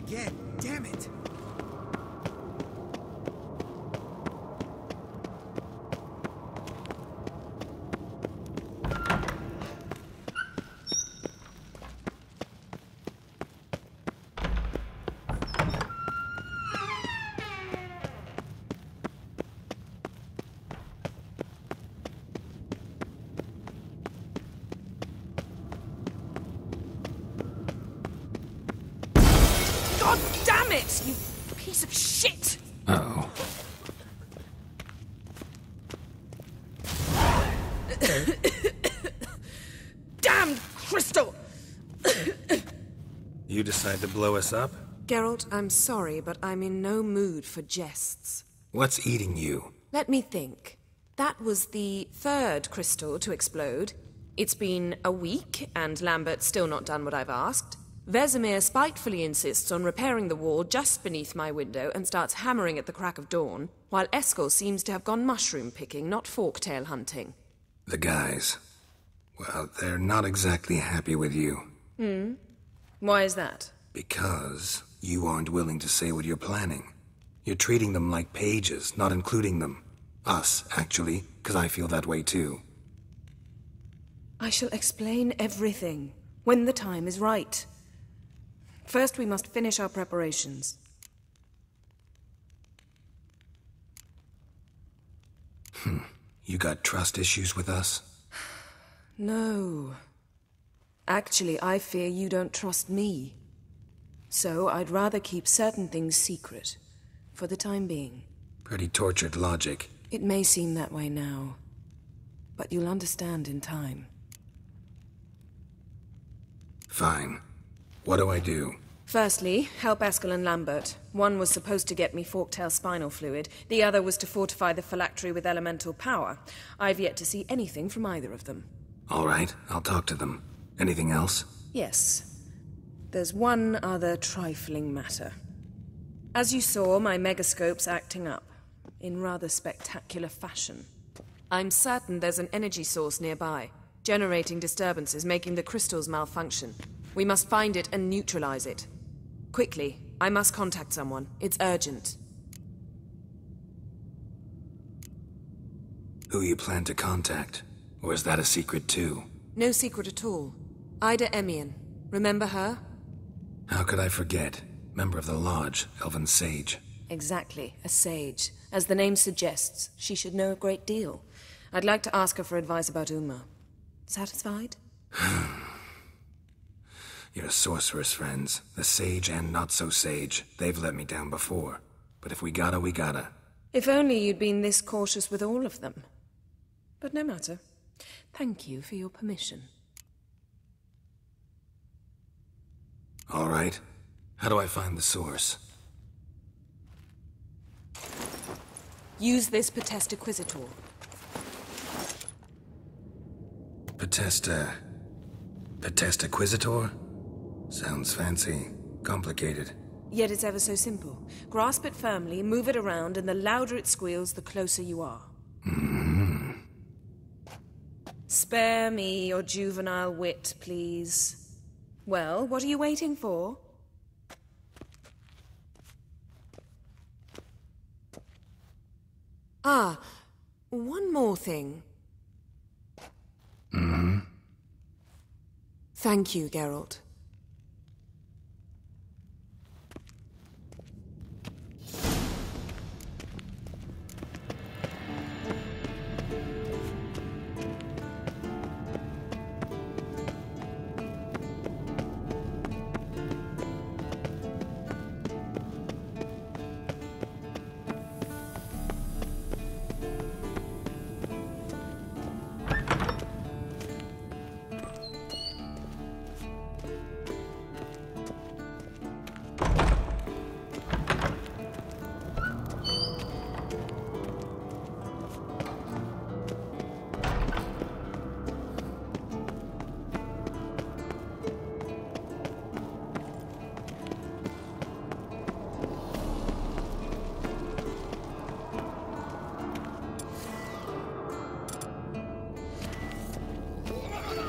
again. Damn it! God damn it, you piece of shit! Uh-oh. Damn crystal! You decide to blow us up? Geralt, I'm sorry, but I'm in no mood for jests. What's eating you? Let me think. That was the third crystal to explode. It's been a week, and Lambert's still not done what I've asked. Vesemir spitefully insists on repairing the wall just beneath my window and starts hammering at the crack of dawn, while Eskel seems to have gone mushroom picking, not forktail hunting. The guys. Well, they're not exactly happy with you. Why is that? Because you aren't willing to say what you're planning. You're treating them like pages, not including them. Us, actually, because I feel that way too. I shall explain everything, when the time is right. First, we must finish our preparations. You got trust issues with us? No. Actually, I fear you don't trust me. So I'd rather keep certain things secret, for the time being. Pretty tortured logic. It may seem that way now, but you'll understand in time. Fine. What do I do? Firstly, help Eskel and Lambert. One was supposed to get me forktail spinal fluid, the other was to fortify the phylactery with elemental power. I've yet to see anything from either of them. All right, I'll talk to them. Anything else? Yes. There's one other trifling matter. As you saw, my megascope's acting up, in rather spectacular fashion. I'm certain there's an energy source nearby, generating disturbances, making the crystals malfunction. We must find it and neutralize it. Quickly, I must contact someone. It's urgent. Who you plan to contact? Or is that a secret too? No secret at all. Ida Emian. Remember her? How could I forget? Member of the Lodge, Elven Sage. Exactly, a sage. As the name suggests, she should know a great deal. I'd like to ask her for advice about Uma. Satisfied? Your sorceress friends, the sage and not-so-sage, they've let me down before. But if we gotta, we gotta. If only you'd been this cautious with all of them. But no matter. Thank you for your permission. All right. How do I find the source? Use this Potestaquizitor. Potestaquizitor? Sounds fancy. Complicated. Yet it's ever so simple. Grasp it firmly, move it around, and the louder it squeals, the closer you are. Spare me your juvenile wit, please. Well, what are you waiting for? Ah, one more thing. Thank you, Geralt.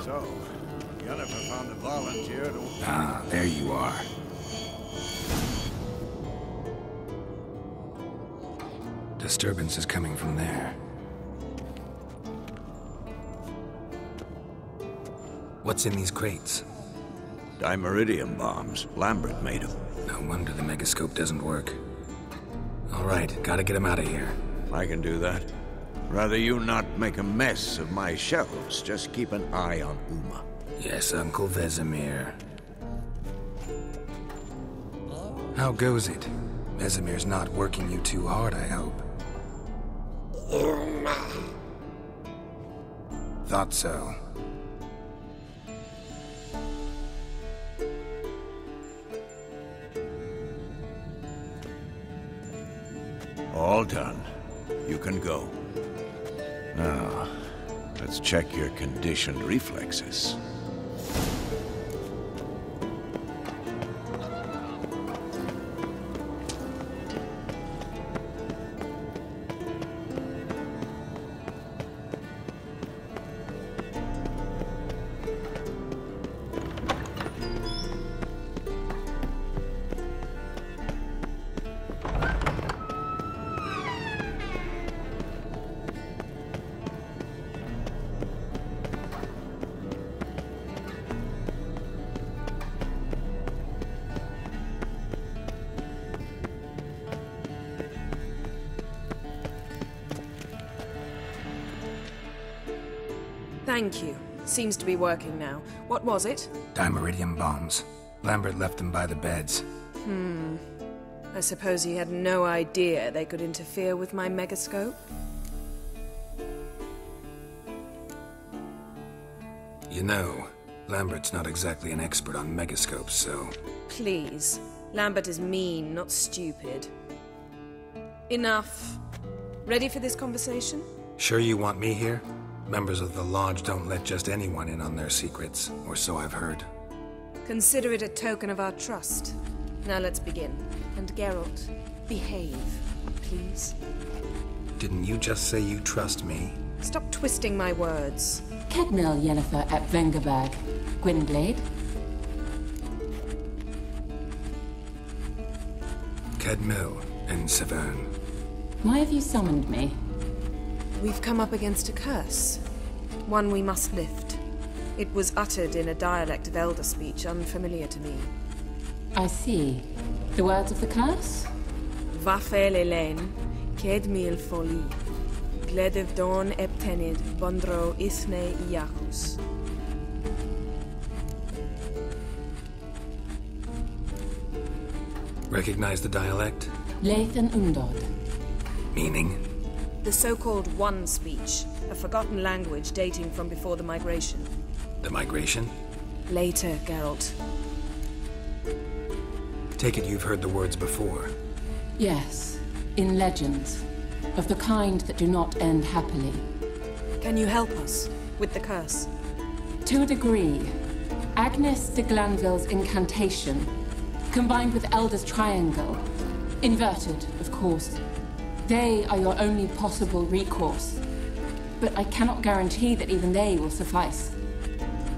So, Yennefer found a volunteer to... Ah, there you are. disturbance is coming from there. What's in these crates? Dimeridium bombs. Lambert made them. No wonder the megascope doesn't work. All right, gotta get him out of here. I can do that. Rather you not make a mess of my shelves. Just keep an eye on Uma. Yes, Uncle Vesemir. How goes it? Vesemir's not working you too hard, I hope. Thought so. All done. You can go. Now, let's check your conditioned reflexes. Thank you. Seems to be working now. What was it? Dimeridium bombs. Lambert left them by the beds. I suppose he had no idea they could interfere with my megascope? You know, Lambert's not exactly an expert on megascopes, so... Please. Lambert is mean, not stupid. Enough. Ready for this conversation? Sure you want me here? Members of the Lodge don't let just anyone in on their secrets, or so I've heard. Consider it a token of our trust. Now let's begin. And Geralt, behave, please. Didn't you just say you trust me? Stop twisting my words. Kedmil Yennefer at Vengerberg. Gwynblade? Kedmil and Severn. Why have you summoned me? We've come up against a curse. One we must lift. It was uttered in a dialect of Elder speech unfamiliar to me. I see. The words of the curse? Vafel Elaine, Kedmil Foli, Gledev Don Eptenid, Bondro Ithne Iacus. Recognize the dialect? Lathan Undod. Meaning? The so-called One speech, a forgotten language dating from before the migration. The migration? Later, Geralt. Take it you've heard the words before. Yes, in legends. Of the kind that do not end happily. Can you help us with the curse? To a degree. Agnes de Glanville's incantation, combined with Elder's triangle, inverted, of course. They are your only possible recourse. But I cannot guarantee that even they will suffice.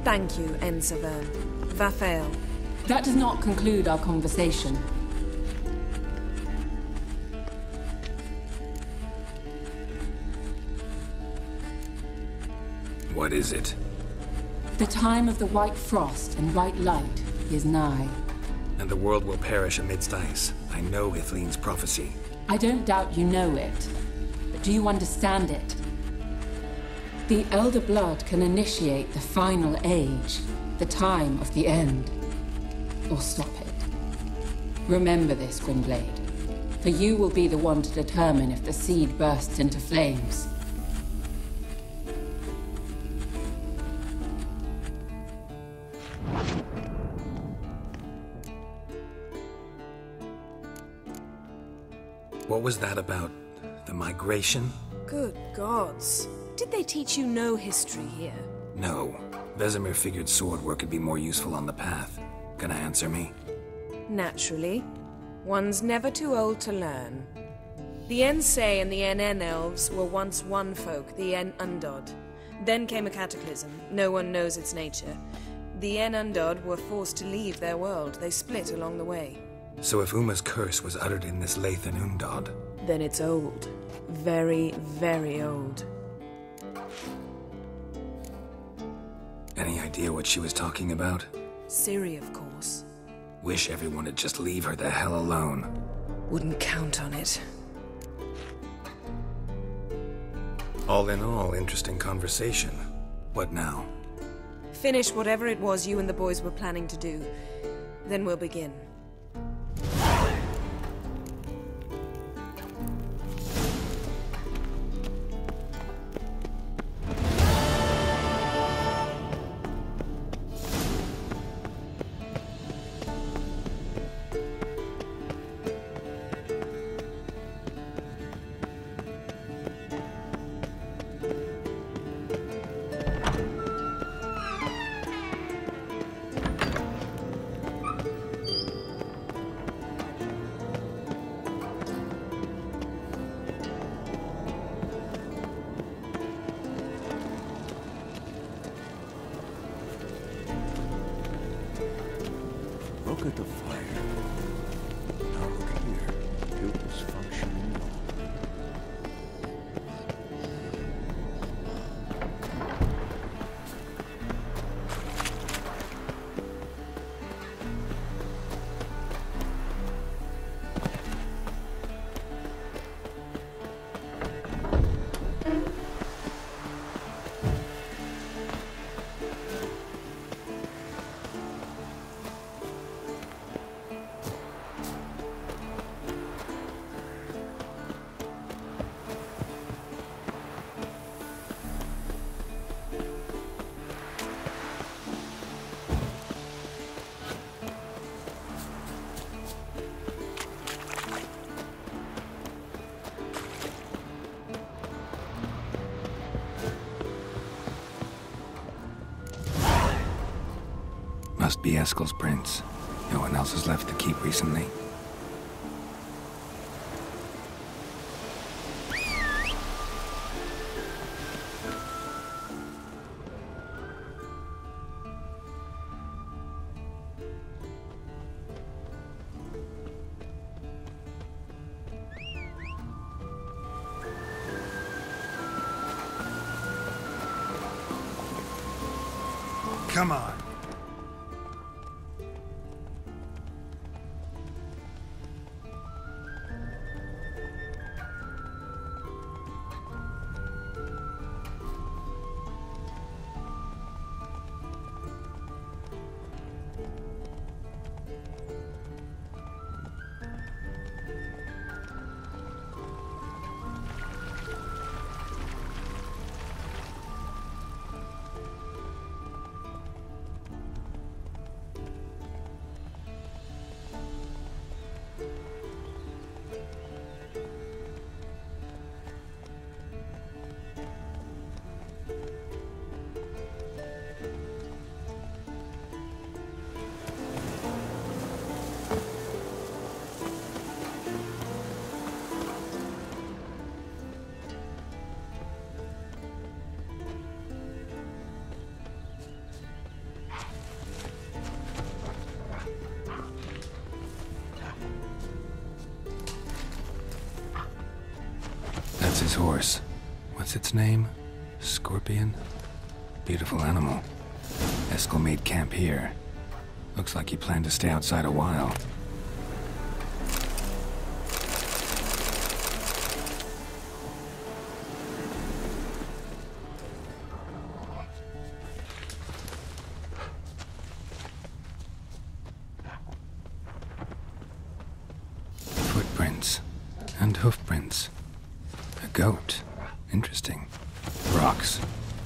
Thank you, Severn. Vafel. That does not conclude our conversation. What is it? The time of the white frost and white light is nigh. And the world will perish amidst ice. I know Ithleen's prophecy. I don't doubt you know it, but do you understand it? The Elder Blood can initiate the final age, the time of the end, or stop it. Remember this, Gwynblade, for you will be the one to determine if the seed bursts into flames. What was that about? The migration? Good gods. Did they teach you no history here? No. Vesemir figured sword work could be more useful on the path. Gonna answer me? Naturally. One's never too old to learn. The Ensei and the NN elves were once one folk, the En Undod. Then came a cataclysm. No one knows its nature. The En Undod were forced to leave their world. They split along the way. So if Uma's curse was uttered in this Lathan Undod, Then it's old. Very, very old. Any idea what she was talking about? Ciri, of course. Wish everyone would just leave her the hell alone. Wouldn't count on it. All in all, interesting conversation. What now? Finish whatever it was you and the boys were planning to do. Then we'll begin. Look at the fire. Now look here. It was functioning well. Must be Eskel's prints. No one else has left the keep recently. Come on. That's his horse. What's its name? Scorpion? Beautiful animal. Eskel made camp here. Looks like he planned to stay outside a while. Footprints. And hoofprints. A goat. Interesting. Rocks.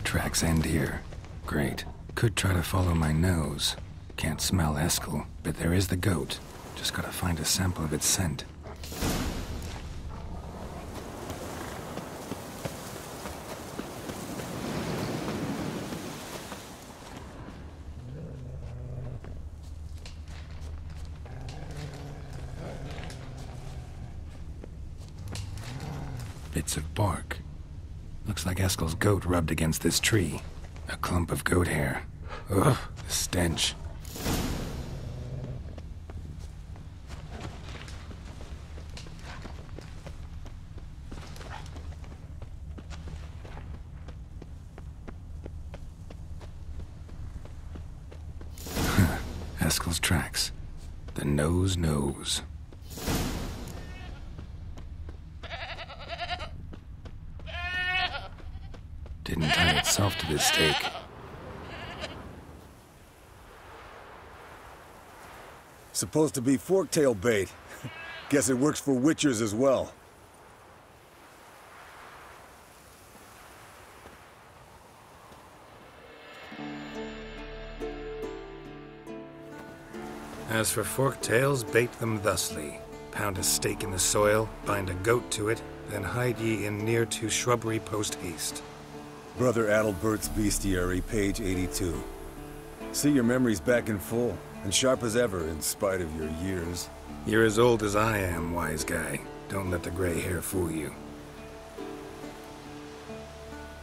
Tracks end here. Great. Could try to follow my nose. Can't smell Eskel, but there is the goat. Just gotta find a sample of its scent. Bits of bark. Looks like Eskel's goat rubbed against this tree. A clump of goat hair. Ugh, the stench. rascal's tracks. The nose knows. Didn't tie itself to this stake. Supposed to be forktail bait. Guess it works for witchers as well. As for forktails, bait them thusly. Pound a stake in the soil, bind a goat to it, then hide ye in near to shrubbery post haste. Brother Adalbert's Bestiary, page 82. See, your memory's back in full, and sharp as ever in spite of your years. You're as old as I am, wise guy. Don't let the gray hair fool you.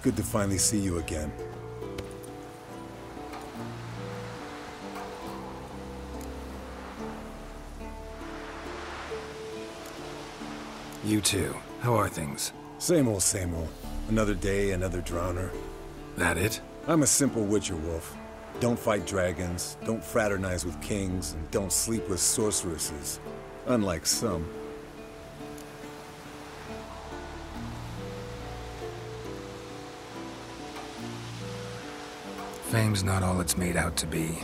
Good to finally see you again. You too. How are things? Same old, same old. Another day, another drowner. That it? I'm a simple witcher wolf. Don't fight dragons, don't fraternize with kings, and don't sleep with sorceresses. Unlike some. Fame's not all it's made out to be.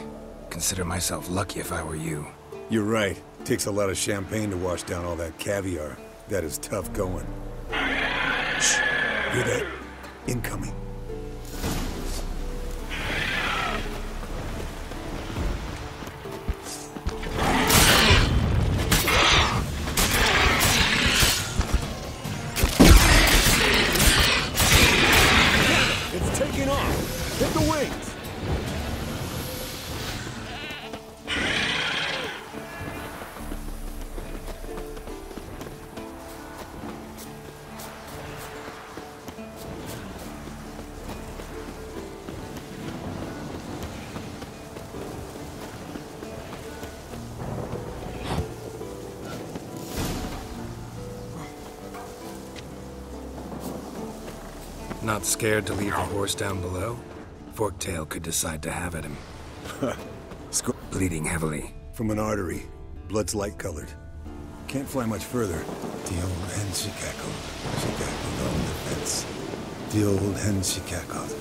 Consider myself lucky if I were you. You're right. Takes a lot of champagne to wash down all that caviar. That is tough going. Shh. Hear that? Incoming. It's taking off. Hit the wings. Not scared to leave the horse down below? Forktail could decide to have at him. Bleeding heavily. From an artery. Blood's light-colored. Can't fly much further. The old hen she cackled. She cackled on the fence. The old hen she cackled.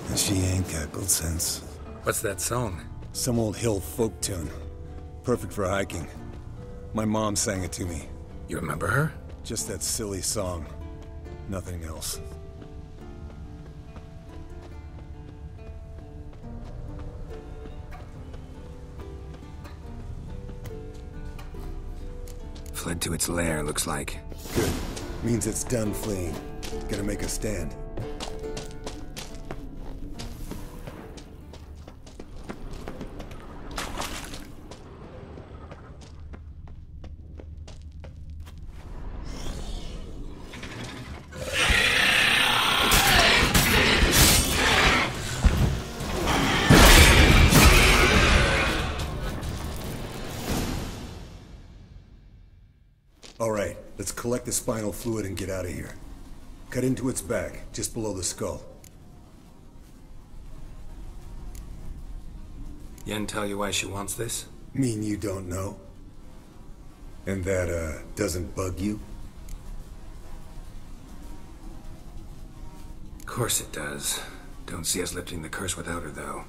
And she ain't cackled since. What's that song? Some old hill folk tune. Perfect for hiking. My mom sang it to me. You remember her? Just that silly song. Nothing else. Fled to its lair, looks like. Good. Means it's done fleeing. Gonna make a stand. All right, let's collect the spinal fluid and get out of here. Cut into its back, just below the skull. Yen tell you why she wants this? Mean you don't know? And that, doesn't bug you? Of course it does. Don't see us lifting the curse without her, though.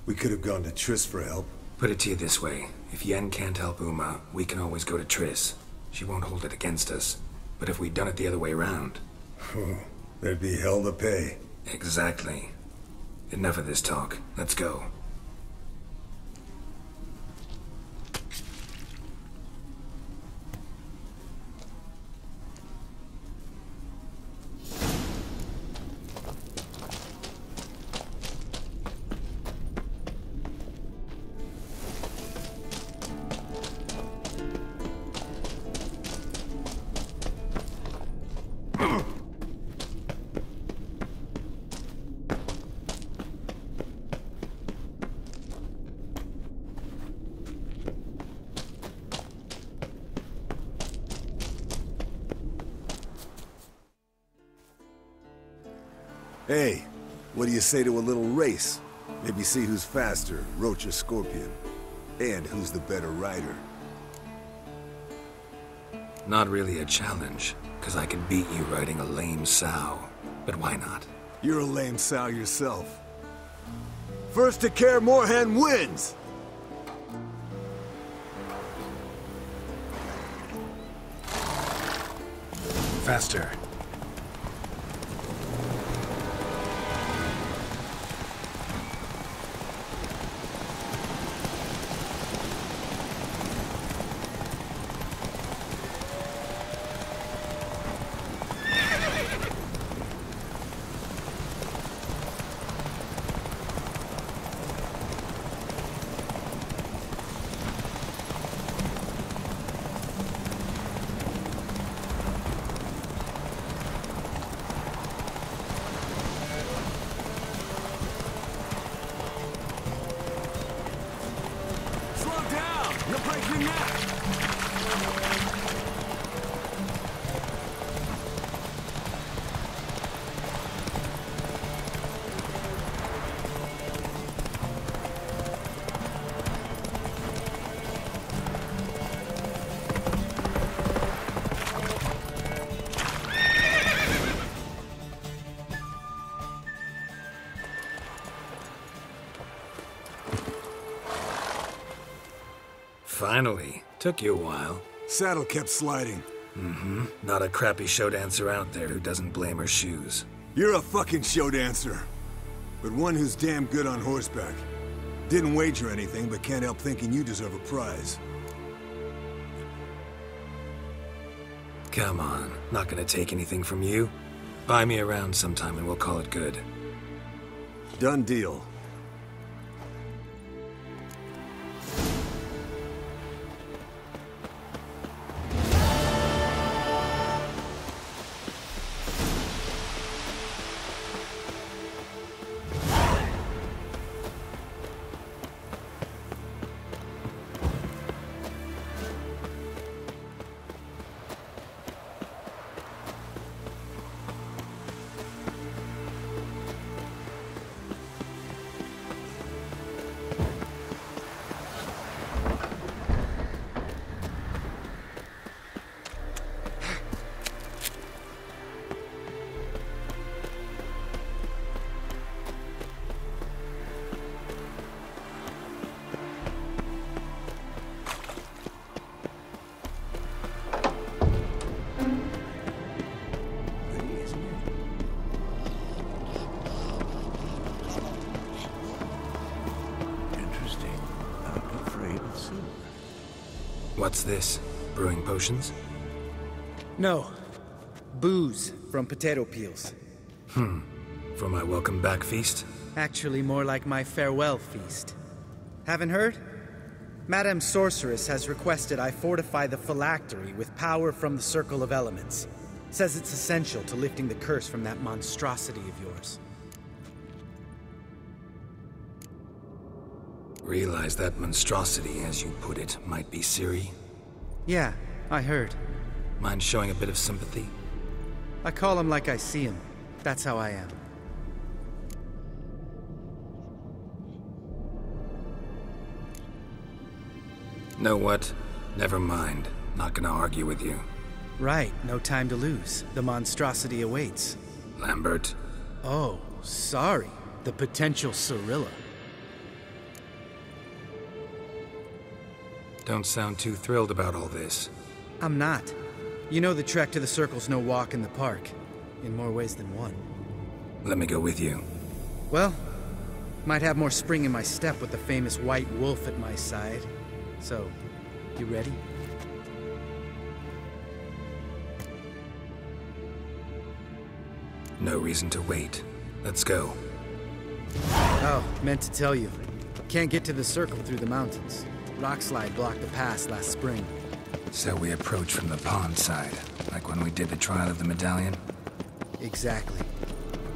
We could have gone to Triss for help. Put it to you this way. If Yen can't help Uma, we can always go to Triss. She won't hold it against us. But if we'd done it the other way around... There'd be hell to pay. Exactly. Enough of this talk. Let's go. Hey, what do you say to a little race? Maybe see who's faster, roach or scorpion. And who's the better rider? Not really a challenge, because I can beat you riding a lame sow. But why not? You're a lame sow yourself. First to Kaer Morhen wins! Faster. Finally. Took you a while. Saddle kept sliding. Mm-hmm. Not a crappy show dancer out there who doesn't blame her shoes. You're a fucking show dancer. But one who's damn good on horseback. Didn't wager anything, but can't help thinking you deserve a prize. Come on. Not gonna take anything from you. Buy me around sometime and we'll call it good. Done deal. What's this? Brewing potions? No. Booze from potato peels. For my welcome back feast? Actually, more like my farewell feast. Haven't heard? Madame Sorceress has requested I fortify the phylactery with power from the Circle of Elements. Says it's essential to lifting the curse from that monstrosity of yours. Realize that monstrosity, as you put it, might be Ciri? Yeah, I heard. Mind showing a bit of sympathy? I call him like I see him. That's how I am. Know what? Never mind. Not gonna argue with you. Right, no time to lose. The monstrosity awaits. Lambert. Oh, sorry. The potential Cirilla. Don't sound too thrilled about all this. I'm not. You know the trek to the Circle's no walk in the park. In more ways than one. Let me go with you. Well, might have more spring in my step with the famous white wolf at my side. So, you ready? No reason to wait. Let's go. Oh, meant to tell you. Can't get to the Circle through the mountains. Rockslide blocked the pass last spring. So we approach from the pond side, like when we did the trial of the medallion? Exactly.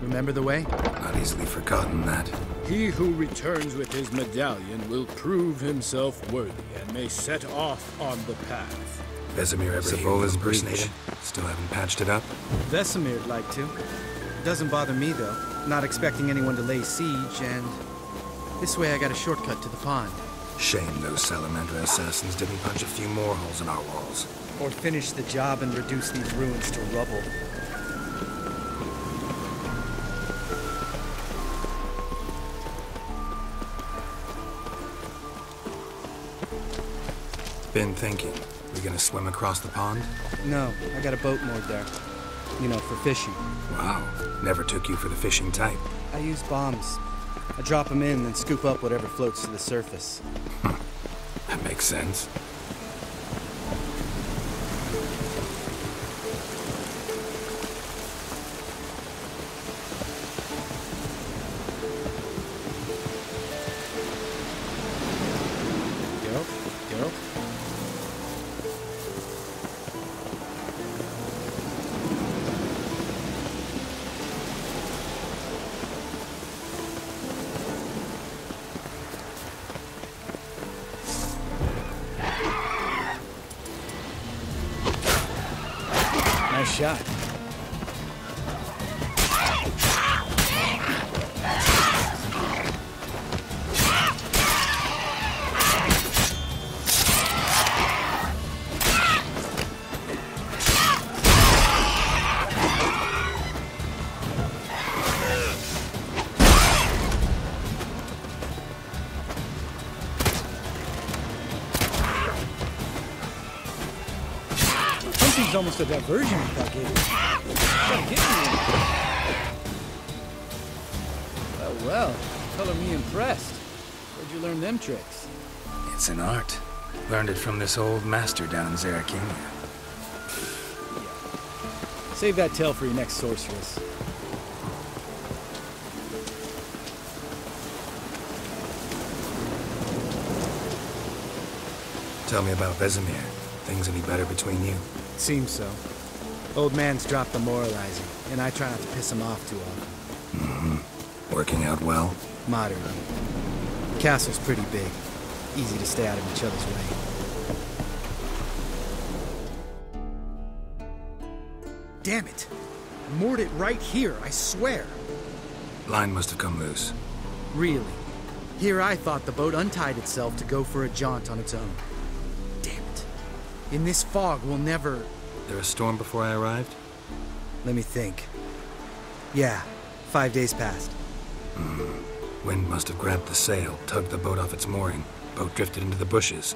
Remember the way? Not easily forgotten that. He who returns with his medallion will prove himself worthy and may set off on the path. Vesemir ever Savola's impersonator? Still haven't patched it up? Vesemir'd like to. Doesn't bother me, though. Not expecting anyone to lay siege, and... this way I got a shortcut to the pond. Shame those Salamander assassins didn't punch a few more holes in our walls. Or finish the job and reduce these ruins to rubble. Been thinking. We gonna swim across the pond? No, I got a boat moored there. You know, for fishing. Wow. Never took you for the fishing type. I use bombs. I drop them in, then scoop up whatever floats to the surface. That makes sense. Go. Nice shot. Hunting's almost a diversion with that game. Gotta get me. Well, color me impressed. Where'd you learn them tricks? It's an art. Learned it from this old master down in Zerrikania. Save that tale for your next sorceress. Tell me about Vesemir. Things any better between you? Seems so. Old man's dropped the moralizing, and I try not to piss him off too often. Mm-hmm. Working out well? Moderately. The castle's pretty big. Easy to stay out of each other's way. Damn it! I moored it right here, I swear! Line must have come loose. Really? Here I thought the boat untied itself to go for a jaunt on its own. Damn it. In this fog, we'll never... There a storm before I arrived? Let me think. Yeah, 5 days passed. Wind must have grabbed the sail, tugged the boat off its mooring. Boat drifted into the bushes.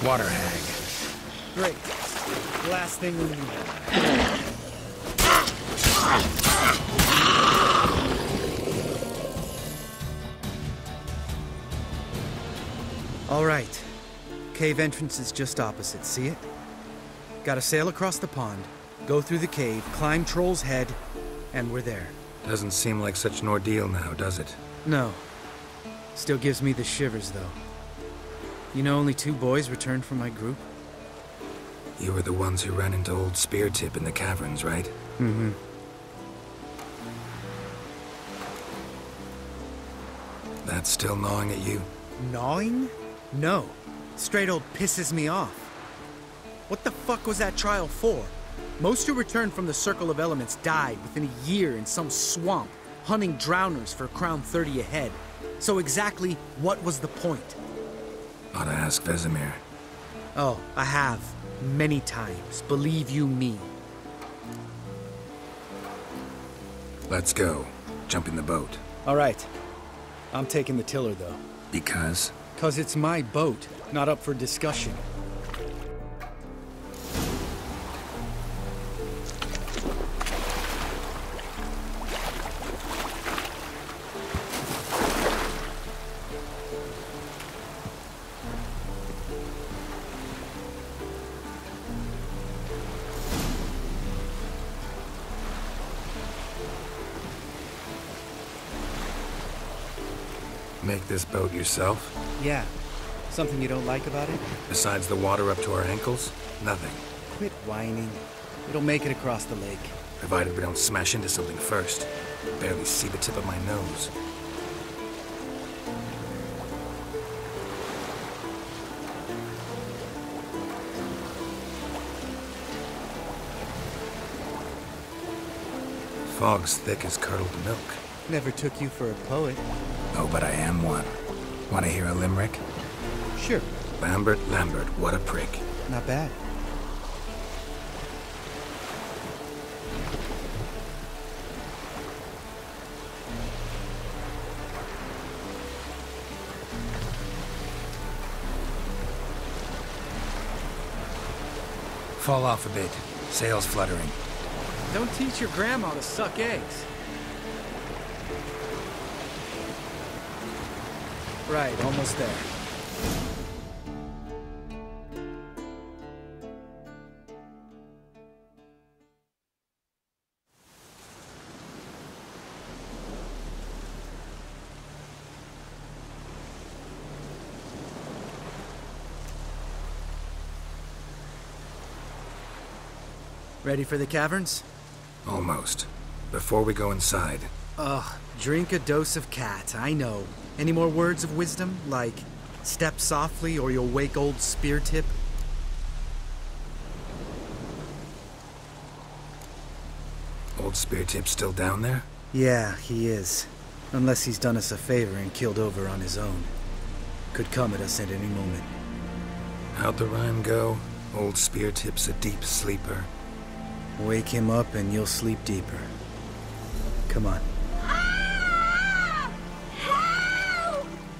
Water hag. Great. Last thing we need. All right. Cave entrance is just opposite, see it? Gotta sail across the pond, go through the cave, climb Troll's Head, and we're there. Doesn't seem like such an ordeal now, does it? No. Still gives me the shivers, though. You know only 2 boys returned from my group? You were the ones who ran into old Speartip in the caverns, right? Mm-hmm. That's still gnawing at you? Gnawing? No. Straight old pisses me off. What the fuck was that trial for? Most who returned from the Circle of Elements died within a year in some swamp, hunting drowners for Crown 30 a head. So exactly what was the point? Ought to ask Vesemir. Oh, I have. Many times. Believe you me. Let's go. Jump in the boat. All right. I'm taking the tiller, though. Because? 'Cause it's my boat, not up for discussion. Make this boat yourself? Yeah. Something you don't like about it? Besides the water up to our ankles? Nothing. Quit whining. It'll make it across the lake. Provided we don't smash into something first. Barely see the tip of my nose. Fog's thick as curdled milk. Never took you for a poet. Oh, but I am one. Want to hear a limerick? Sure. Lambert, Lambert, what a prick. Not bad. Fall off a bit. Sails fluttering. Don't teach your grandma to suck eggs. Right, almost there. Ready for the caverns? Almost. Before we go inside. Ugh, drink a dose of cat, I know. Any more words of wisdom, like, step softly or you'll wake old spear tip? Old spear tip still down there? Yeah, he is. Unless he's done us a favor and killed over on his own. Could come at us at any moment. How'd the rhyme go? Old spear tip's a deep sleeper. Wake him up and you'll sleep deeper. Come on.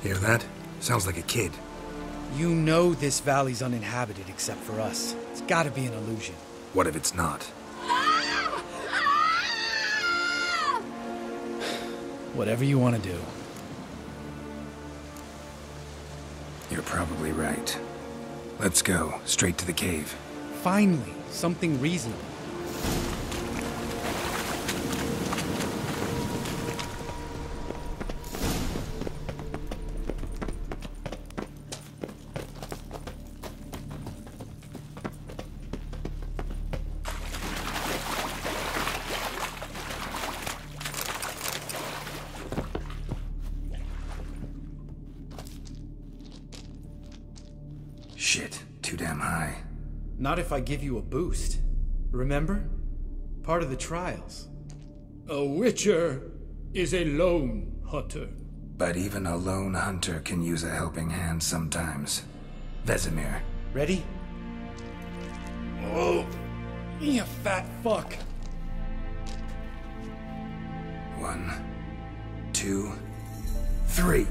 Hear that? Sounds like a kid. You know this valley's uninhabited except for us. It's gotta be an illusion. What if it's not? Whatever you want to do. You're probably right. Let's go, straight to the cave. Finally, something reasonable. Shit, too damn high. Not if I give you a boost. Remember? Part of the trials. A witcher is a lone hunter. But even a lone hunter can use a helping hand sometimes. Vesemir. Ready? Oh, you fat fuck. 1, 2, 3.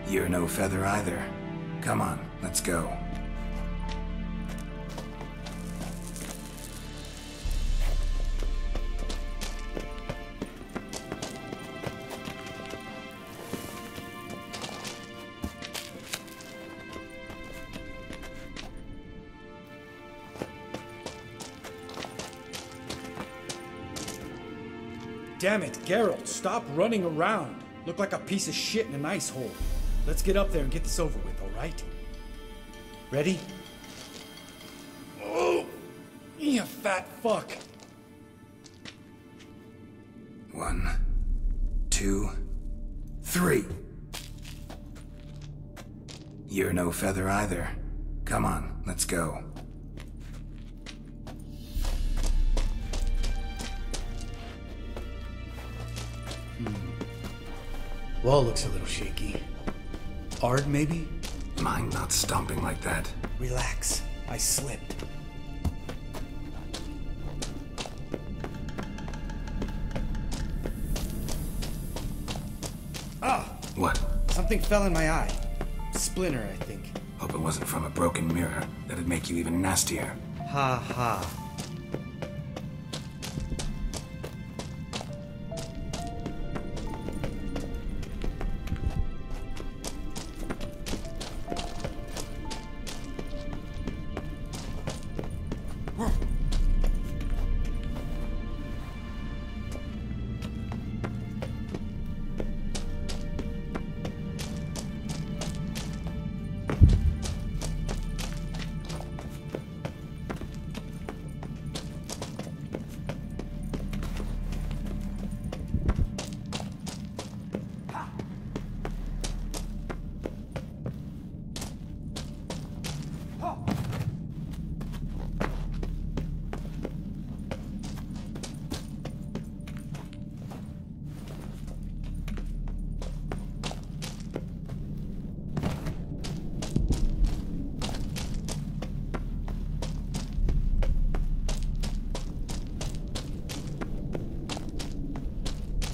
You're no feather either. Come on, let's go. Damn it, Geralt, stop running around. Look like a piece of shit in an ice hole. Let's get up there and get this over with, all right? Ready? Oh, you fat fuck. 1, 2, 3. You're no feather either. Come on, let's go. Wall looks a little shaky. Ard, maybe? Mind not stomping like that. Relax. I slipped. Ah! What? Something fell in my eye. Splinter, I think. Hope it wasn't from a broken mirror. That'd make you even nastier. Ha ha.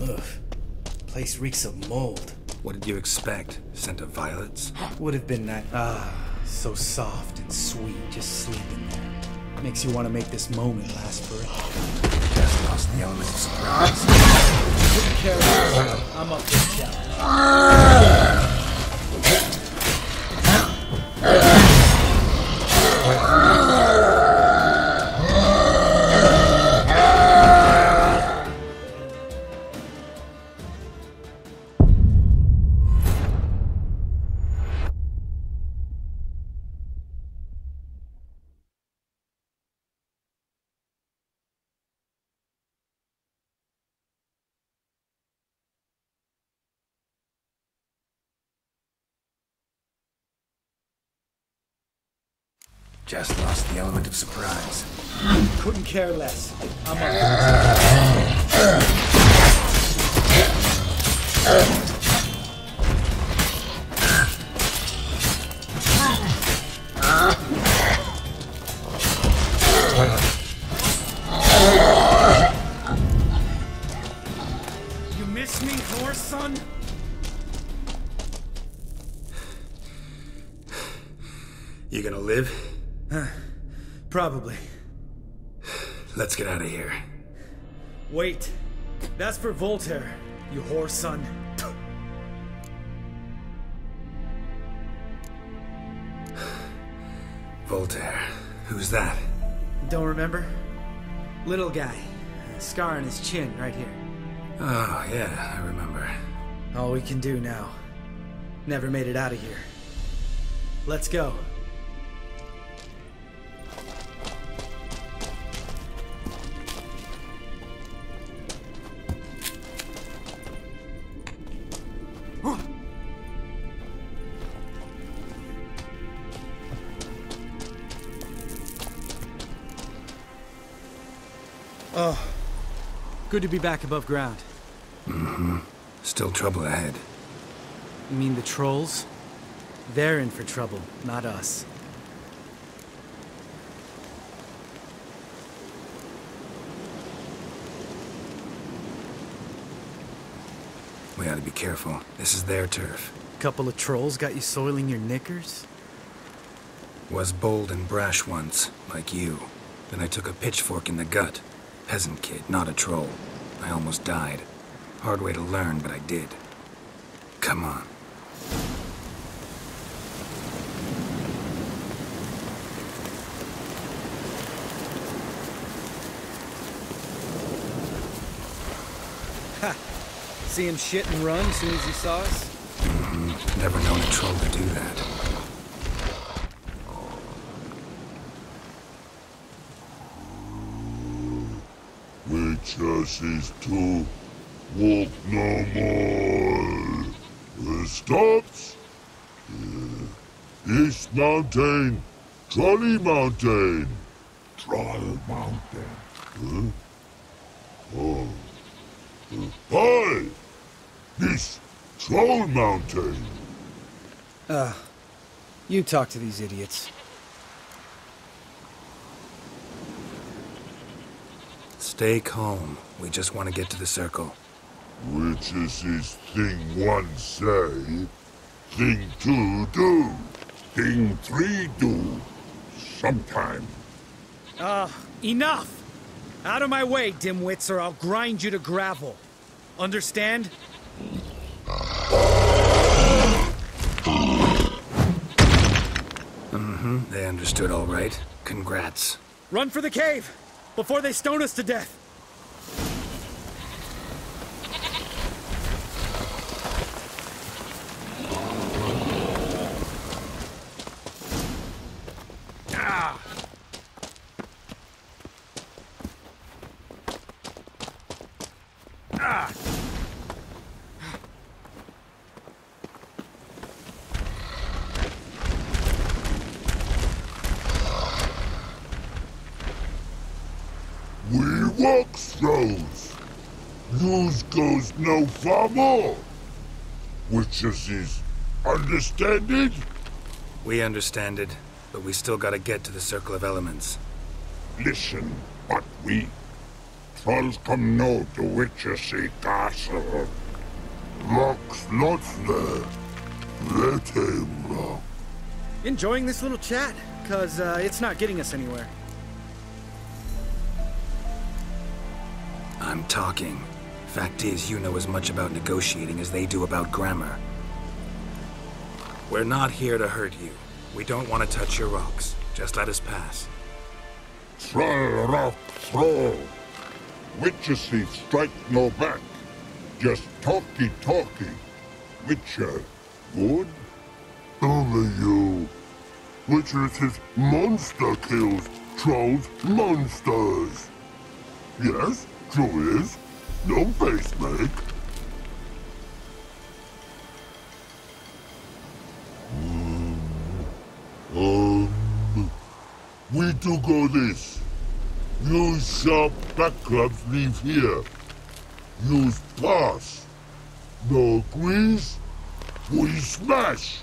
Ugh. Place reeks of mold. What did you expect? Scent of violets? Would have been nice. So soft and sweet, just sleeping there. Makes you want to make this moment last forever. Just lost the element of surprise. Couldn't care less. I'm up for the challenge. Just lost the element of surprise. Couldn't care less. I'm up for it. You miss me, horse son? You gonna live? Probably. Let's get out of here. Wait. That's for Voltaire, you whore son. Voltaire. Who's that? Don't remember? Little guy. A scar on his chin, right here. Oh, yeah, I remember. All we can do now. Never made it out of here. Let's go. Oh, good to be back above ground. Mm-hmm. Still trouble ahead. You mean the trolls? They're in for trouble, not us. We ought to be careful. This is their turf. Couple of trolls got you soiling your knickers? Was bold and brash once, like you. Then I took a pitchfork in the gut. Peasant kid, not a troll. I almost died. Hard way to learn, but I did. Come on. Ha! See him shit and run as soon as he saw us? Mm-hmm. Never known a troll to do that. Is to walk no more. Stops. East Mountain, Trolley Mountain. Troll Mountain. Huh? Oh. Hi! This Troll Mountain. You talk to these idiots. Stay calm. We just want to get to the circle. Which is his thing one say, thing two do, thing three do, sometime. Enough! Out of my way, dimwits, or I'll grind you to gravel. Understand? Mm-hmm. They understood all right. Congrats. Run for the cave! Before they stone us to death! Walk throws. News goes no far more. Which is understand it? We understand it, but we still gotta get to the Circle of Elements. Listen, but we come no to Witchersea Castle. Rock's lots there. Let him rock. Enjoying this little chat? Cause it's not getting us anywhere. I'm talking. Fact is, you know as much about negotiating as they do about grammar. We're not here to hurt you. We don't want to touch your rocks. Just let us pass. Troll rock throw. Witchersea strike no back. Just talky. Witcher, good? Only you. Witcher's monster kills trolls monsters. Yes, true is. No face make. We do go this. Use sharp back clubs leave here. Use pass. No agrees? We smash.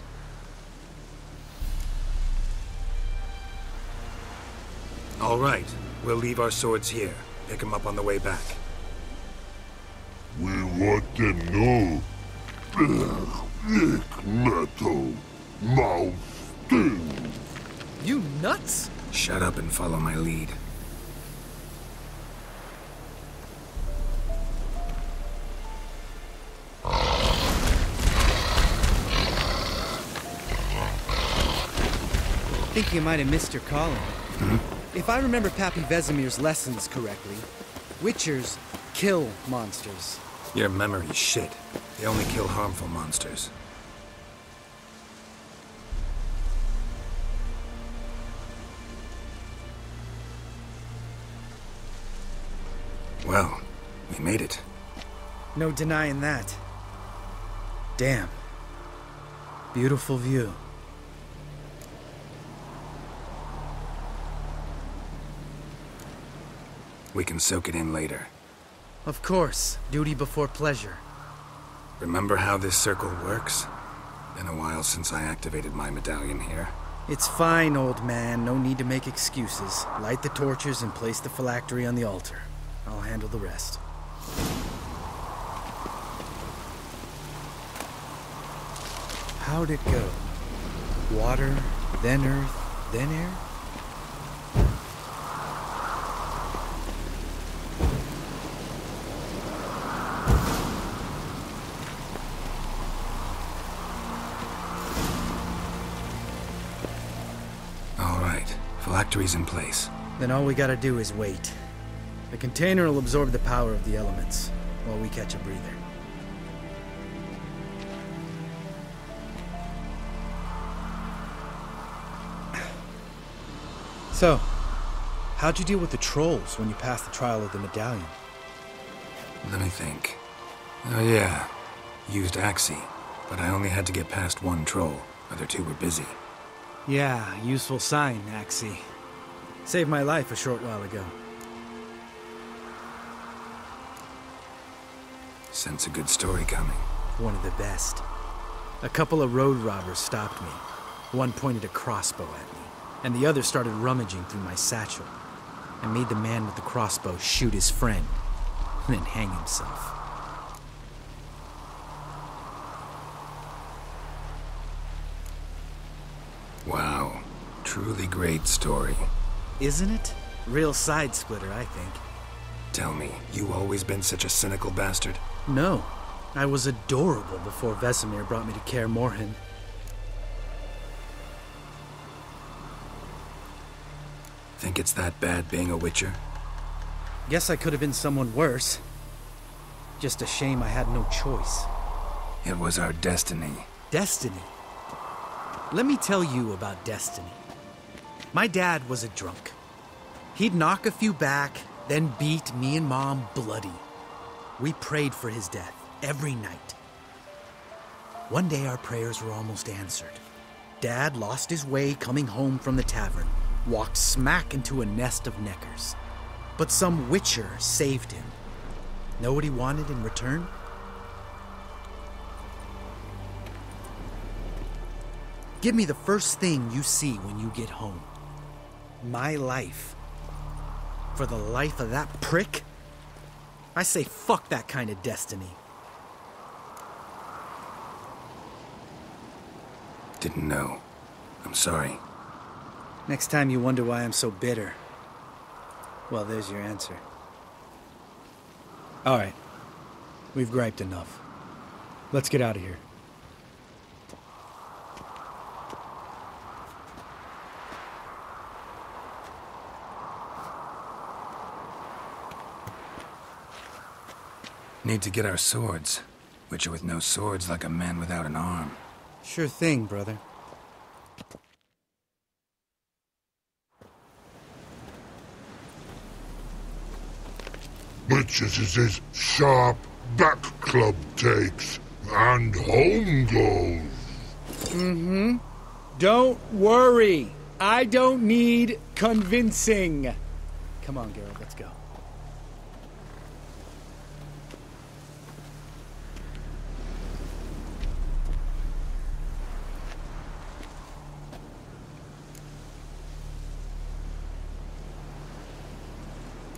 All right. We'll leave our swords here. Pick them up on the way back. We want them know. Lick metal. Mouth sting. You nuts? Shut up and follow my lead. I think you might have missed your calling. If I remember Pappy Vesemir's lessons correctly, Witchers kill monsters. Your memory's shit. They only kill harmful monsters. Well, we made it. No denying that. Damn. Beautiful view. We can soak it in later. Of course. Duty before pleasure. Remember how this circle works? Been a while since I activated my medallion here. It's fine, old man. No need to make excuses. Light the torches and place the phylactery on the altar. I'll handle the rest. How'd it go? Water, then earth, then air? All right, phylactery's in place. Then all we gotta do is wait. The container will absorb the power of the elements, while we catch a breather. So, how'd you deal with the trolls when you passed the trial of the medallion? Let me think. Oh yeah, used Axii, but I only had to get past one troll. Other two were busy. Yeah, useful sign, Axii. Saved my life a short while ago. Sense a good story coming. One of the best. A couple of road robbers stopped me. One pointed a crossbow at me, and the other started rummaging through my satchel. I made the man with the crossbow shoot his friend, and then hang himself. Wow, truly great story. Isn't it? Real side splitter, I think. Tell me, you always been such a cynical bastard? No. I was adorable before Vesemir brought me to Kaer Morhen. Think it's that bad being a Witcher? Guess I could have been someone worse. Just a shame I had no choice. It was our destiny. Destiny? Let me tell you about destiny. My dad was a drunk. He'd knock a few back, then beat me and Mom bloody. We prayed for his death every night. One day our prayers were almost answered. Dad lost his way coming home from the tavern, walked smack into a nest of neckers. But some Witcher saved him. Know what he wanted in return? Give me the first thing you see when you get home. My life. For the life of that prick, I say fuck that kind of destiny. Didn't know. I'm sorry. Next time you wonder why I'm so bitter, well, there's your answer. All right. We've griped enough. Let's get out of here. Need to get our swords. Witcher with no swords like a man without an arm. Sure thing, brother. Much as it is sharp back club takes, and home goes. Don't worry. I don't need convincing. Come on, Geralt, let's go.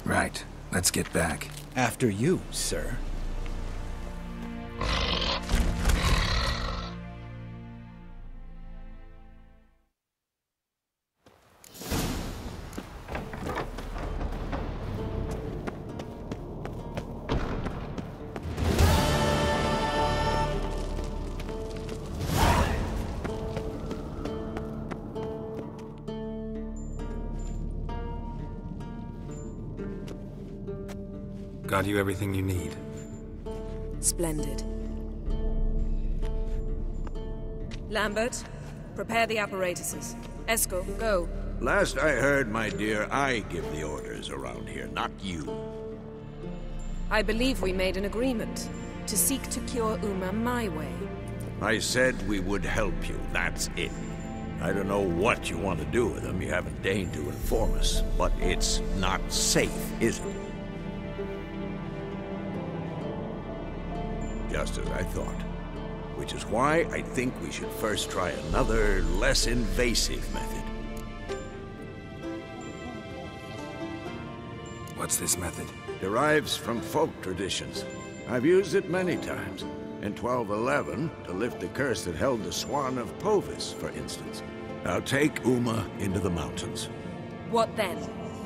Right. Let's get back. After you, sir. Got you everything you need. Splendid. Lambert, prepare the apparatuses. Eskel, go. Last I heard, my dear, I give the orders around here, not you. I believe we made an agreement to seek to cure Uma my way. I said we would help you, that's it. I don't know what you want to do with them, you haven't deigned to inform us, but it's not safe, is it? Just as I thought. Which is why I think we should first try another, less invasive method. What's this method? Derives from folk traditions. I've used it many times. In 1211, to lift the curse that held the Swan of Povis, for instance. Now take Uma into the mountains. What then?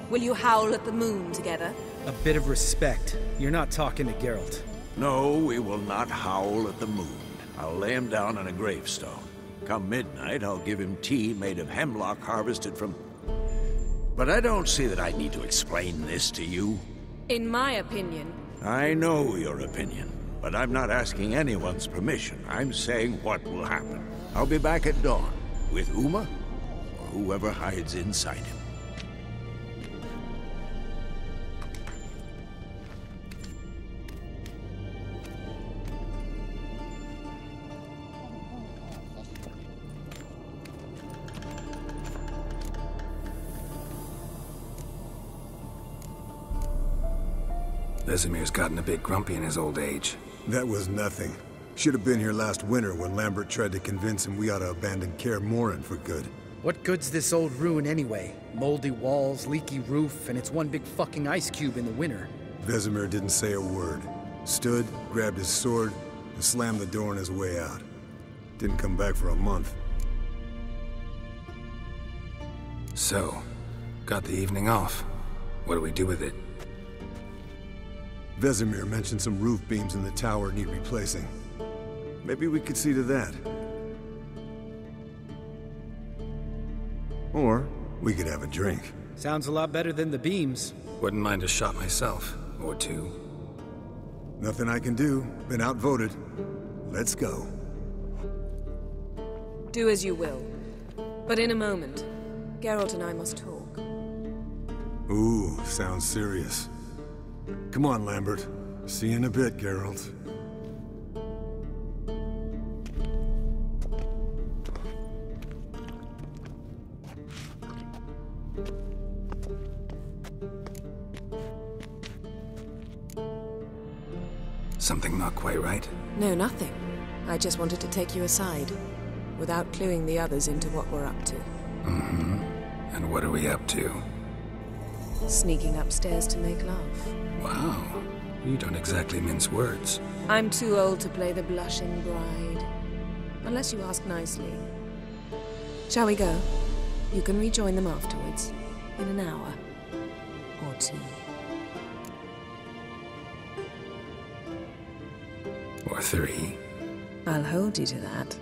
Will you howl at the moon together? A bit of respect. You're not talking to Geralt. No, we will not howl at the moon. I'll lay him down on a gravestone. Come midnight, I'll give him tea made of hemlock harvested from... But I don't see that I need to explain this to you. In my opinion... I know your opinion, but I'm not asking anyone's permission. I'm saying what will happen. I'll be back at dawn, with Uma, or whoever hides inside him. Vesemir's gotten a bit grumpy in his old age. That was nothing. Should have been here last winter when Lambert tried to convince him we ought to abandon Kaer Morhen for good. What good's this old ruin anyway? Moldy walls, leaky roof, and it's one big fucking ice cube in the winter. Vesemir didn't say a word. Stood, grabbed his sword, and slammed the door on his way out. Didn't come back for a month. So, got the evening off. What do we do with it? Vesemir mentioned some roof beams in the tower need replacing. Maybe we could see to that. Or we could have a drink. Sounds a lot better than the beams. Wouldn't mind a shot myself, or two. Nothing I can do. Been outvoted. Let's go. Do as you will. But in a moment, Geralt and I must talk. Ooh, sounds serious. Come on, Lambert. See you in a bit, Geralt. Something not quite right? No, nothing. I just wanted to take you aside, without cluing the others into what we're up to. Mm-hmm. And what are we up to? Sneaking upstairs to make love. Wow. You don't exactly mince words. I'm too old to play the blushing bride. Unless you ask nicely. Shall we go? You can rejoin them afterwards. In an hour. Or two. Or 3. I'll hold you to that.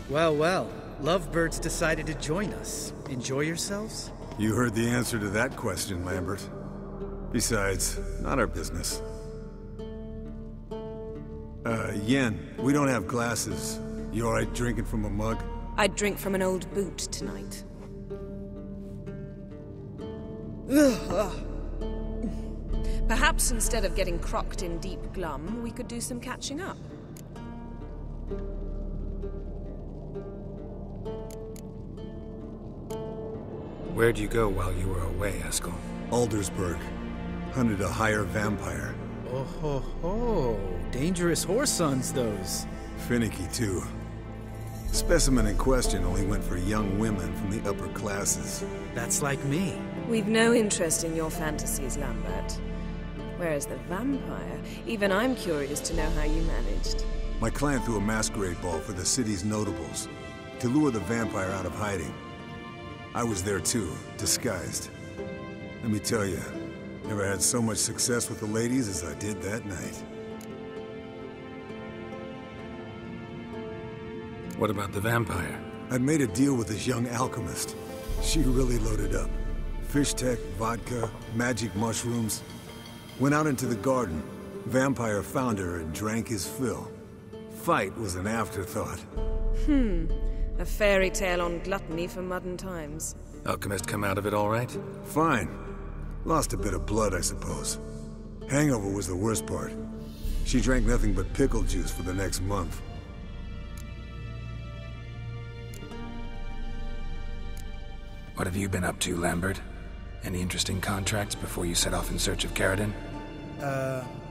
Well, well. Lovebirds decided to join us. Enjoy yourselves? You heard the answer to that question, Lambert. Besides, not our business. Yen, we don't have glasses. You alright drinking from a mug? I'd drink from an old boot tonight. Perhaps instead of getting crocked in deep glum, we could do some catching up. Where'd you go while you were away, Eskel? Aldersburg. Hunted a higher vampire. Oh ho ho. Dangerous whoresons, those. Finicky, too. Specimen in question only went for young women from the upper classes. That's like me. We've no interest in your fantasies, Lambert. Whereas the vampire, even I'm curious to know how you managed. My clan threw a masquerade ball for the city's notables, to lure the vampire out of hiding. I was there too, disguised. Let me tell you, never had so much success with the ladies as I did that night. What about the vampire? I'd made a deal with this young alchemist. She really loaded up. Fish tech, vodka, magic mushrooms. Went out into the garden. Vampire found her and drank his fill. Fight was an afterthought. A fairy tale on gluttony for modern times. Alchemist come out of it all right? Fine. Lost a bit of blood, I suppose. Hangover was the worst part. She drank nothing but pickle juice for the next month. What have you been up to, Lambert? Any interesting contracts before you set off in search of Caridin?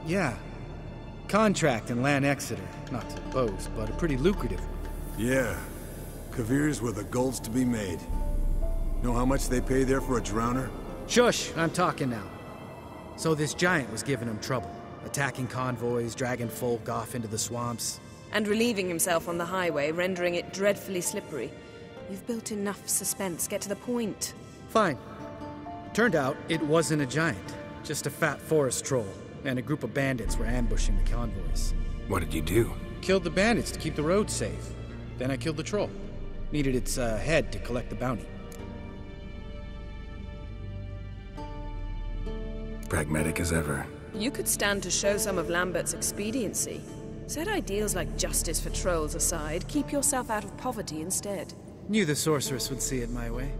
Yeah. Contract in Lan Exeter. Not to boast, but a pretty lucrative one. Yeah. Kavir's were the gold's to be made. Know how much they pay there for a drowner? Shush! I'm talking now. So this giant was giving him trouble. Attacking convoys, dragging folk off into the swamps. And relieving himself on the highway, rendering it dreadfully slippery. You've built enough suspense. Get to the point. Fine. Turned out, it wasn't a giant. Just a fat forest troll. And a group of bandits were ambushing the convoys. What did you do? Killed the bandits to keep the road safe. Then I killed the troll. Needed its head to collect the bounty. Pragmatic as ever. You could stand to show some of Lambert's expediency. Set ideals like justice for trolls aside, keep yourself out of poverty instead. Knew the sorceress would see it my way.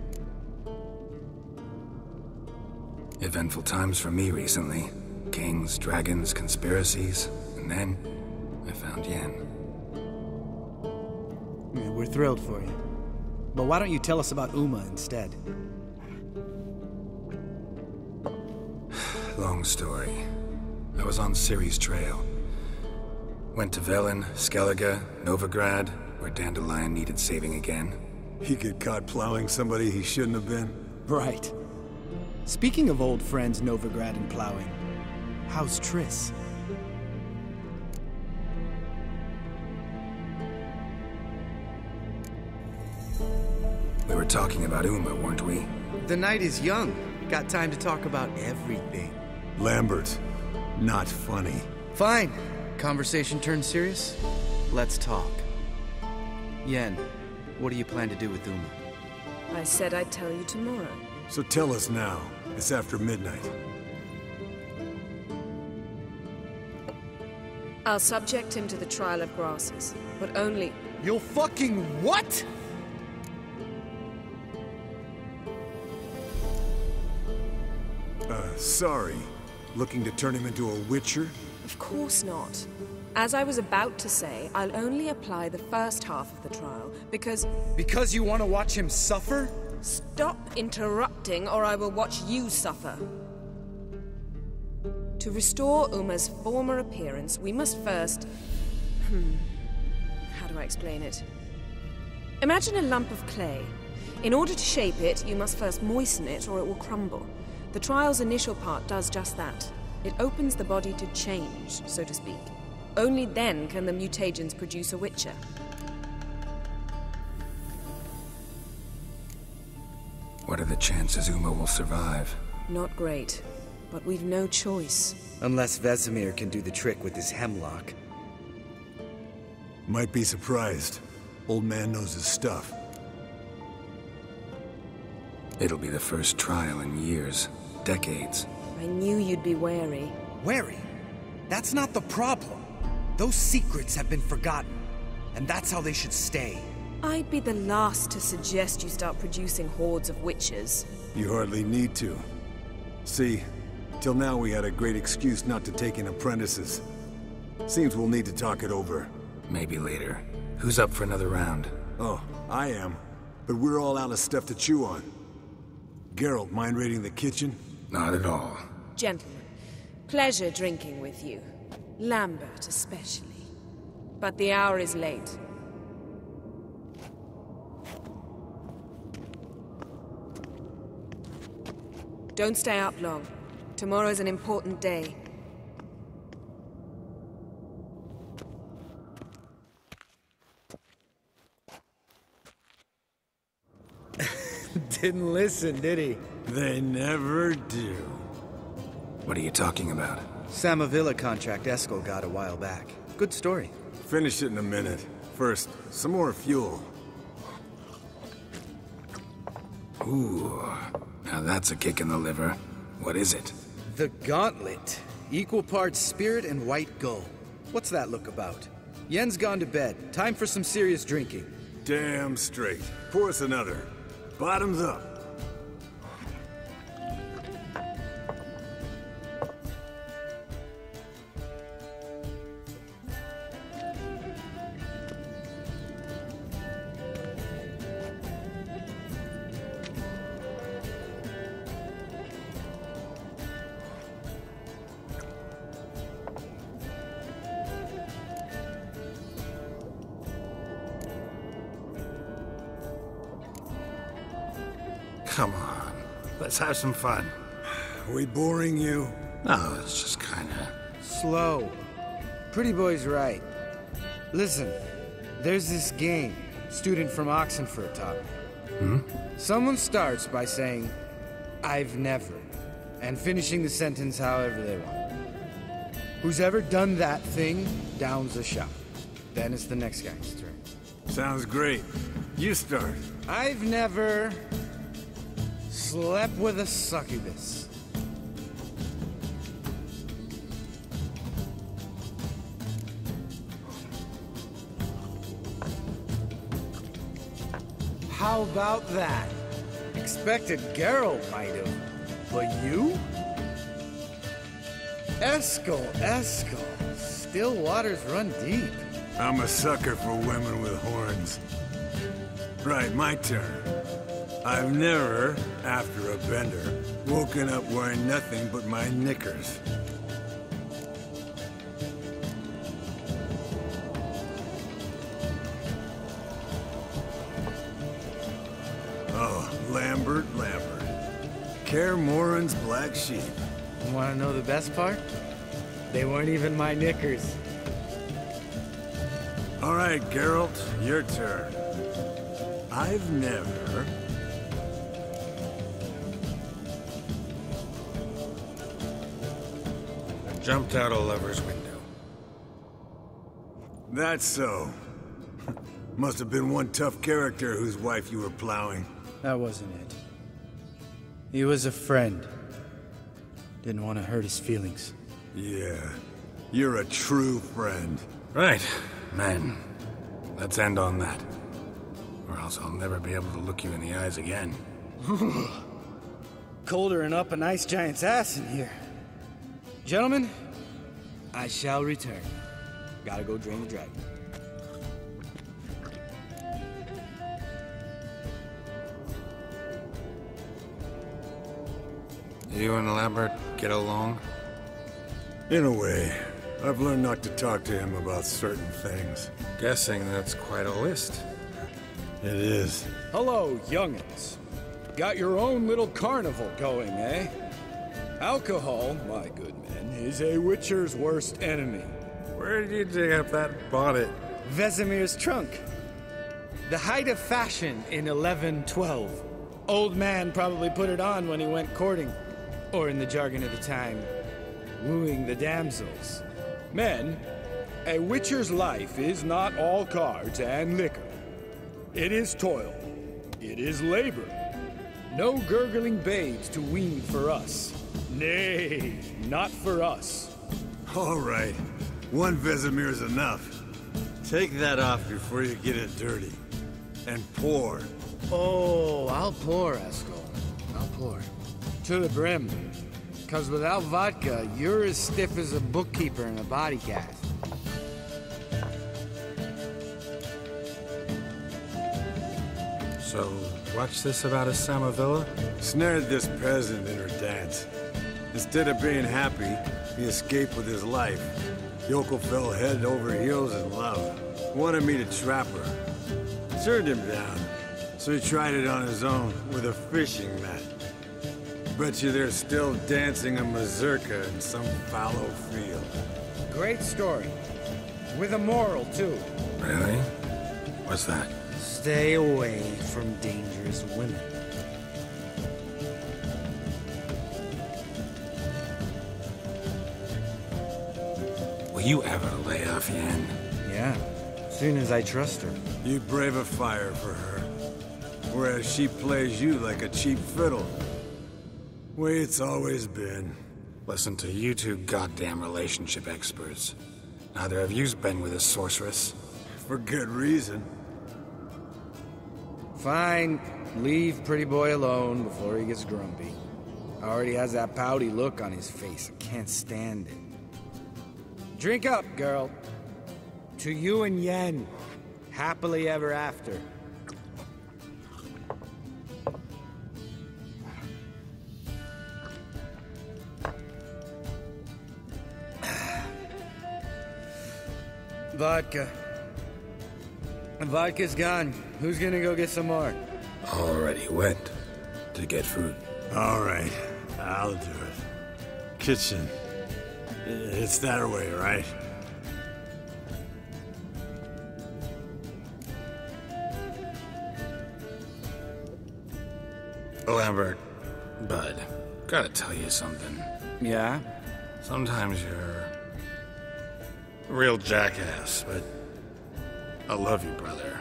Eventful times for me recently. Kings, dragons, conspiracies, and then I found Yen. Yeah, we're thrilled for you. But why don't you tell us about Uma instead? Long story. I was on Ciri's trail. Went to Velen, Skellige, Novigrad, where Dandelion needed saving again. He get caught plowing somebody he shouldn't have been? Right. Speaking of old friends Novigrad and plowing, how's Triss? We were talking about Uma, weren't we? The night is young. Got time to talk about everything. Lambert, not funny. Fine. Conversation turned serious? Let's talk. Yen, what do you plan to do with Uma? I said I'd tell you tomorrow. So tell us now. It's after midnight. I'll subject him to the trial of grasses, but only... You'll fucking what? Sorry. Looking to turn him into a witcher? Of course not. As I was about to say, I'll only apply the first half of the trial, because... Because you want to watch him suffer? Stop interrupting, or I will watch you suffer. To restore Uma's former appearance, we must first... How do I explain it? Imagine a lump of clay. In order to shape it, you must first moisten it, or it will crumble. The trial's initial part does just that. It opens the body to change, so to speak. Only then can the mutagens produce a witcher. What are the chances Uma will survive? Not great, but we've no choice. Unless Vesemir can do the trick with his hemlock. Might be surprised. Old man knows his stuff. It'll be the first trial in years. Decades. I knew you'd be wary. Wary? That's not the problem. Those secrets have been forgotten, and that's how they should stay. I'd be the last to suggest you start producing hordes of witches. You hardly need to. See, till now we had a great excuse not to take in apprentices. Seems we'll need to talk it over. Maybe later. Who's up for another round? Oh, I am. But we're all out of stuff to chew on. Geralt, mind raiding the kitchen? Not at all. Gentlemen, pleasure drinking with you. Lambert especially. But the hour is late. Don't stay up long. Tomorrow's an important day. Didn't listen, did he? They never do. What are you talking about? Samavilla contract Eskel got a while back. Good story. Finish it in a minute. First, some more fuel. Ooh, now that's a kick in the liver. What is it? The Gauntlet. Equal parts spirit and white gull. What's that look about? Yen's gone to bed. Time for some serious drinking. Damn straight. Pour us another. Bottoms up. Come on, let's have some fun. Are we boring you? No, it's just kinda... Slow. Pretty boy's right. Listen, there's this game. Student from Oxenford taught me. Someone starts by saying, "I've never," and finishing the sentence however they want. Who's ever done that thing downs a shot. Then it's the next guy's turn. Sounds great. You start. I've never slept with a succubus. How about that? Expected Geralt might have, but you? Eskel. Still waters run deep. I'm a sucker for women with horns. Right, my turn. I've never, after a bender, woken up wearing nothing but my knickers. Oh, Lambert. Kaer Morhen's black sheep. You wanna know the best part? They weren't even my knickers. All right, Geralt, your turn. I've never... Jumped out a lover's window. That's so. Must have been one tough character whose wife you were plowing. That wasn't it. He was a friend. Didn't want to hurt his feelings. Yeah, you're a true friend. Right, man. Let's end on that. Or else I'll never be able to look you in the eyes again. Colder and up a nice giant's ass in here. Gentlemen, I shall return. Gotta go drain the dragon. You and Lambert get along? In a way. I've learned not to talk to him about certain things. Guessing that's quite a list. It is. Hello, young'uns. Got your own little carnival going, eh? Alcohol, my good men, is a witcher's worst enemy. Where did you dig up that bonnet? Vesemir's trunk. The height of fashion in 1112. Old man probably put it on when he went courting. Or in the jargon of the time, wooing the damsels. Men, a witcher's life is not all cards and liquor. It is toil. It is labor. No gurgling babes to wean for us. Nay, not for us. All right. One Vesemir's enough. Take that off before you get it dirty. And pour. Oh, I'll pour, Eskel. I'll pour. To the brim. 'Cause without vodka, you're as stiff as a bookkeeper in a body cast. So, what's this about a Samavilla? Snared this peasant in her dance. Instead of being happy, he escaped with his life. Yoko fell head over heels in love. Wanted me to trap her. Turned him down. So he tried it on his own with a fishing net. Bet you they're still dancing a mazurka in some fallow field. Great story. With a moral, too. Really? What's that? Stay away from dangerous women. Will you ever lay off Yen? Yeah, soon as I trust her. You brave a fire for her. Whereas she plays you like a cheap fiddle. Way it's always been. Listen to you two goddamn relationship experts. Neither of you's been with a sorceress. For good reason. Fine. Leave pretty boy alone before he gets grumpy. Already has that pouty look on his face. I can't stand it. Drink up, girl. To you and Yen. Happily ever after. Vodka. Vodka's gone. Who's gonna go get some more? Already went to get food. All right, I'll do it. Kitchen. It's that way, right? Lambert, bud, gotta tell you something. Yeah? Sometimes you're a real jackass, but I love you, brother.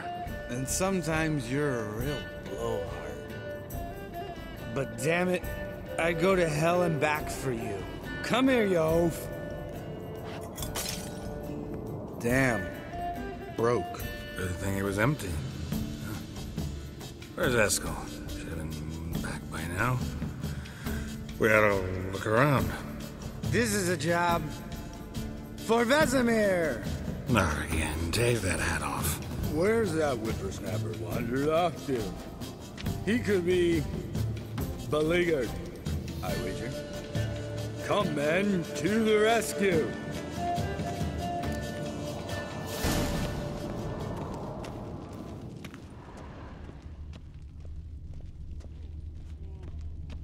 And sometimes you're a real blowhard. But damn it, I'd go to hell and back for you. Come here, you oaf. Damn. Broke. Good thing it was empty. Where's Eskel? Should have been back by now. We ought to look around. This is a job for Vesemir. Not again. Take that hat off. Where's that whippersnapper wandered off to? He could be beleaguered, I wager. Come, men, to the rescue!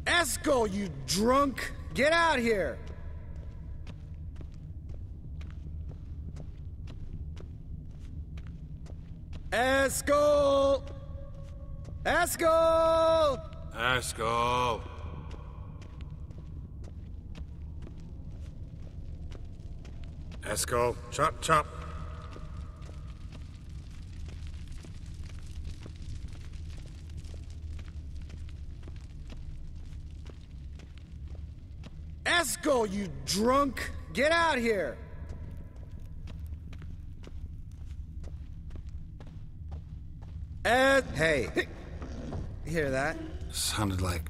Eskel, you drunk! Get out here! Eskel! Eskel! Eskel! Eskel, chop, chop. Eskel, you drunk! Get out here! Hey, hear that? Sounded like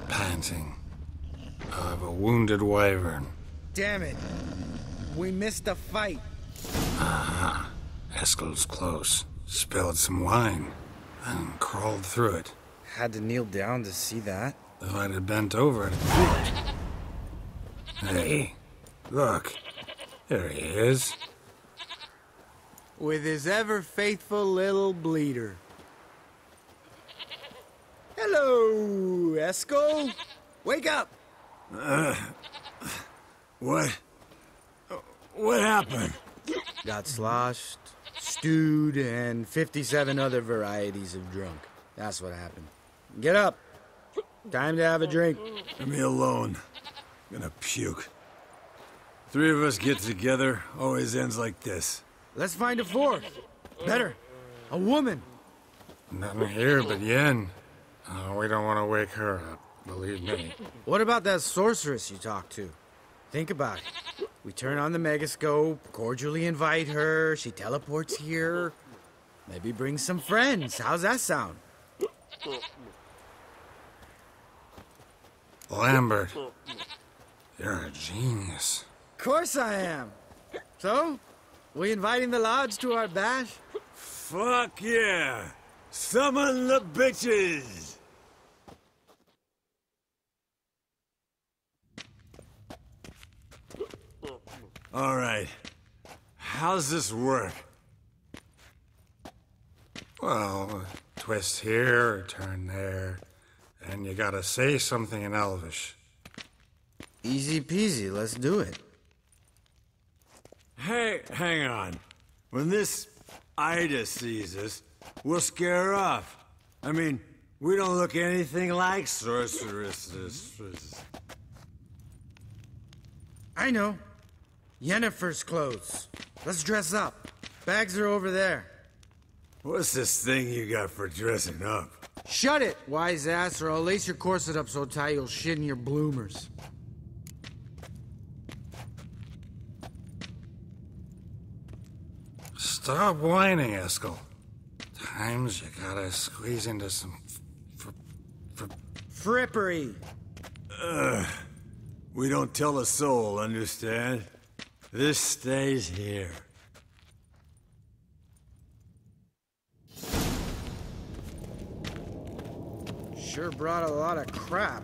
panting of a wounded wyvern. Damn it. We missed a fight. Aha. Eskel's close. Spilled some wine and crawled through it. Had to kneel down to see that. If I'd have bent over it. Hey, look. There he is. With his ever-faithful little bleeder. Hello, Eskel. Wake up! What happened? Got sloshed, stewed, and 57 other varieties of drunk. That's what happened. Get up. Time to have a drink. Leave me alone. I'm gonna puke. Three of us get together, always ends like this. Let's find a fourth. Better. A woman. Nothing here but Yen. We don't want to wake her up, believe me. What about that sorceress you talked to? Think about it. We turn on the megascope, cordially invite her, she teleports here. Maybe bring some friends. How's that sound? Lambert, you're a genius. Of course I am. So, we inviting the lodge to our bash? Fuck yeah! Summon the bitches! All right. How's this work? Well, twist here, turn there, and you gotta say something in Elvish. Easy peasy, let's do it. Hey, hang on. When this Ida sees us, we'll scare her off. I mean, we don't look anything like sorceresses. I know. Yennefer's clothes. Let's dress up. Bags are over there. What's this thing you got for dressing up? Shut it, wise ass, or I'll lace your corset up so tight you'll shit in your bloomers. Stop whining, Eskel. Times you gotta squeeze into some Frippery. We don't tell a soul, understand? This stays here. Sure brought a lot of crap.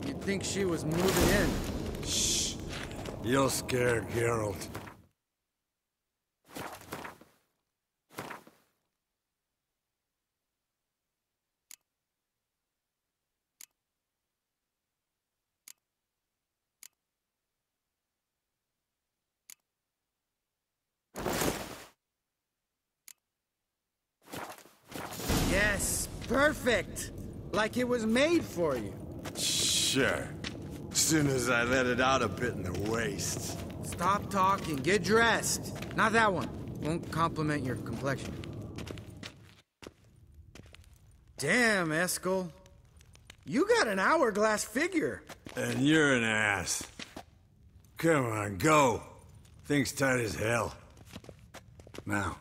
You'd think she was moving in. Shh. You'll scare Geralt. Yes, perfect. Like it was made for you. Sure. Soon as I let it out a bit in the waist. Stop talking, get dressed. Not that one. Won't compliment your complexion. Damn, Eskel. You got an hourglass figure. And you're an ass. Come on, go. Thing's tight as hell. Now,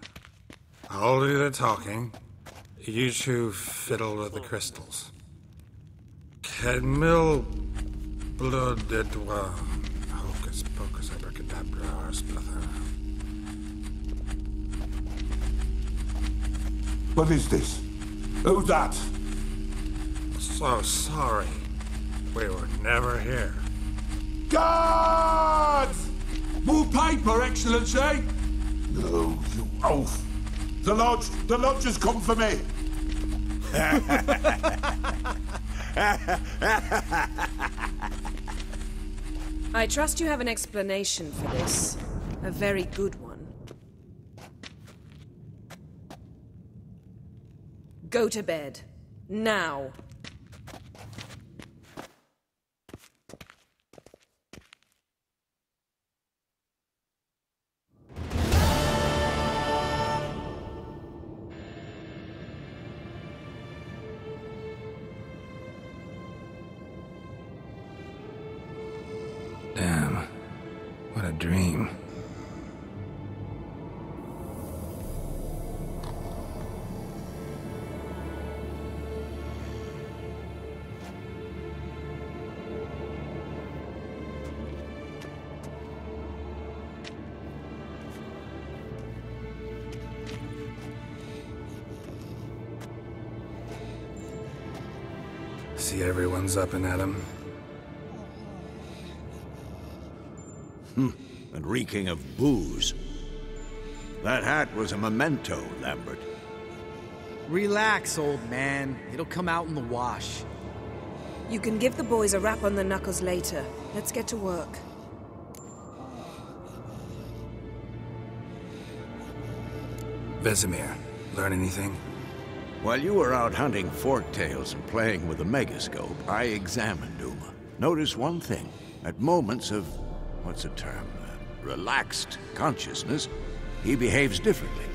I'll do the talking. You two fiddle with the crystals. Kedmil blood de doigt. Hocus pocus abracadabra splather. What is this? Who's that? So sorry. We were never here. Guards! More paper, Excellency! No, you oaf! The lodge has come for me! I trust you have an explanation for this. A very good one. Go to bed. Now. Damn. What a dream. See everyone's up and at 'em. And reeking of booze. That hat was a memento, Lambert. Relax, old man. It'll come out in the wash. You can give the boys a rap on the knuckles later. Let's get to work. Vesemir, learn anything? While you were out hunting forktails and playing with the megascope, I examined Uma. Notice one thing. At moments of, what's the term? Relaxed consciousness, he behaves differently.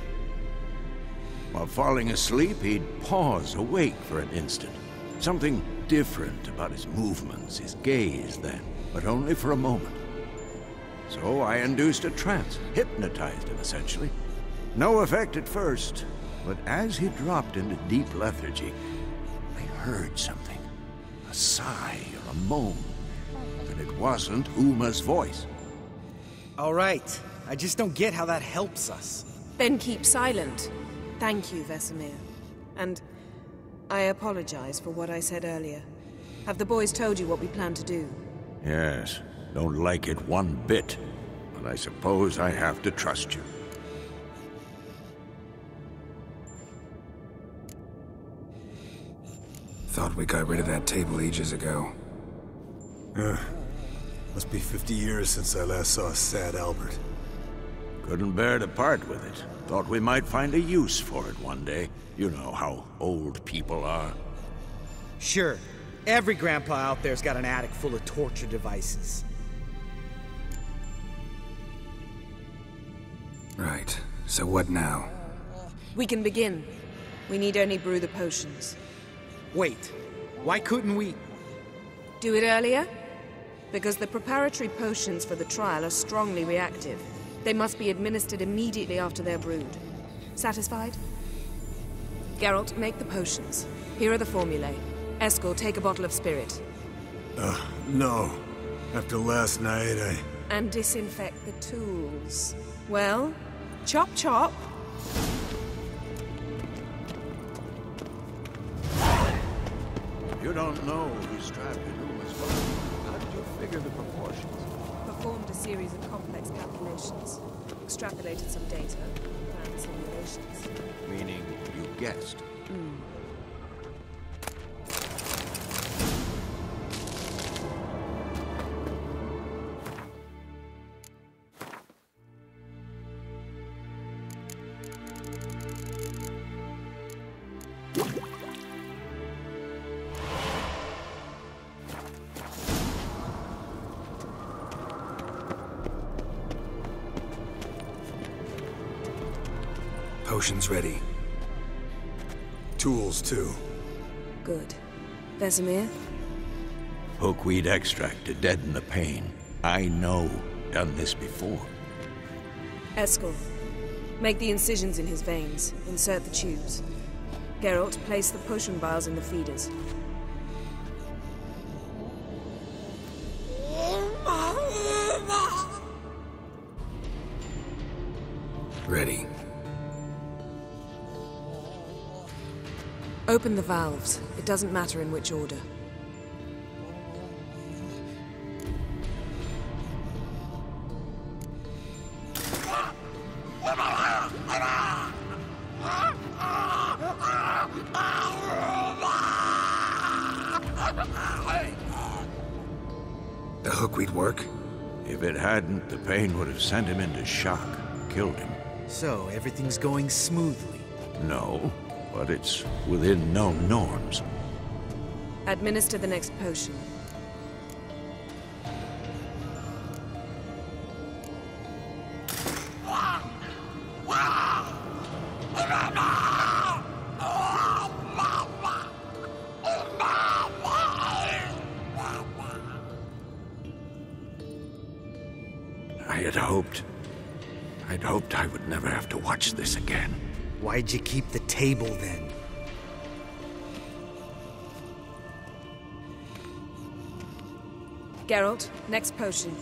While falling asleep, he'd pause, awake for an instant. Something different about his movements, his gaze then, but only for a moment. So I induced a trance, hypnotized him essentially. No effect at first, but as he dropped into deep lethargy, I heard something. A sigh or a moan. But it wasn't Uma's voice. All right. I just don't get how that helps us. Then keep silent. Thank you, Vesemir. And I apologize for what I said earlier. Have the boys told you what we plan to do? Yes, don't like it one bit. But I suppose I have to trust you. Thought we got rid of that table ages ago. Must be 50 years since I last saw sad Albert. Couldn't bear to part with it. Thought we might find a use for it one day. You know how old people are. Sure. Every grandpa out there's got an attic full of torture devices. Right. So what now? We can begin. We need only brew the potions. Wait. Why couldn't we... Do it earlier? Because the preparatory potions for the trial are strongly reactive. They must be administered immediately after they're brewed. Satisfied? Geralt, make the potions. Here are the formulae. Eskel, take a bottle of spirit. No. After last night, And disinfect the tools. Well, chop chop. You don't know who's trapped in Uma's body. How did you figure the proportions? Performed a series of complex calculations. Extrapolated some data. Planned simulations. Meaning you guessed. Potions ready. tools too. Good. Vesemir? Hookweed extract to deaden the pain. I know. Done this before. Eskel, make the incisions in his veins. Insert the tubes. Geralt, place the potion vials in the feeders. Ready. Open the valves. It doesn't matter in which order. The hookweed work? If it hadn't, the pain would have sent him into shock, killed him. So, everything's going smoothly? No, but it's within known norms. Administer the next potion. I'd hoped I would never have to watch this again. Why'd you keep the table then? Geralt, next potion.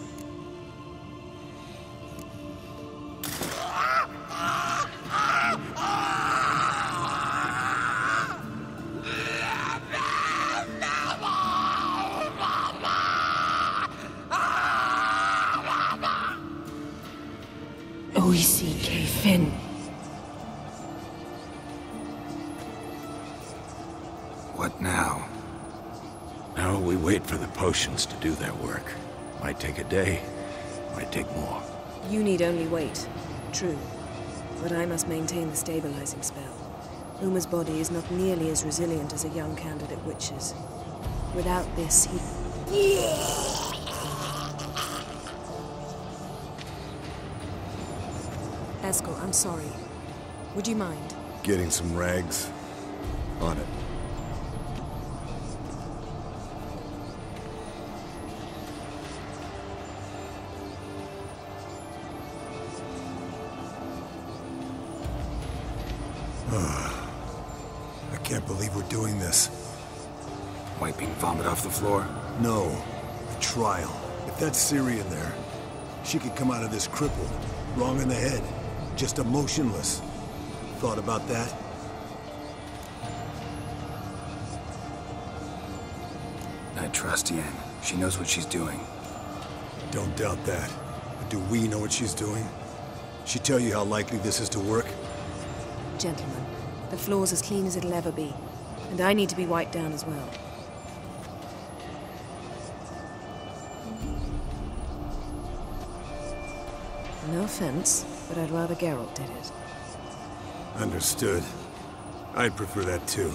Fin. What now? Now we wait for the potions to do their work. Might take a day, might take more. You need only wait. True. But I must maintain the stabilizing spell. Uma's body is not nearly as resilient as a young candidate witch's. Without this, he... Eskel, I'm sorry. Would you mind? Getting some rags? On it. I can't believe we're doing this. Wiping vomit off the floor? No. The trial. If that's Ciri in there, she could come out of this crippled, wrong in the head, just emotionless. Thought about that? I trust Yen. She knows what she's doing. Don't doubt that. But do we know what she's doing? She tell you how likely this is to work? Gentlemen, the floor's as clean as it'll ever be. And I need to be wiped down as well. No offense, but I'd rather Geralt did it. Understood. I'd prefer that too.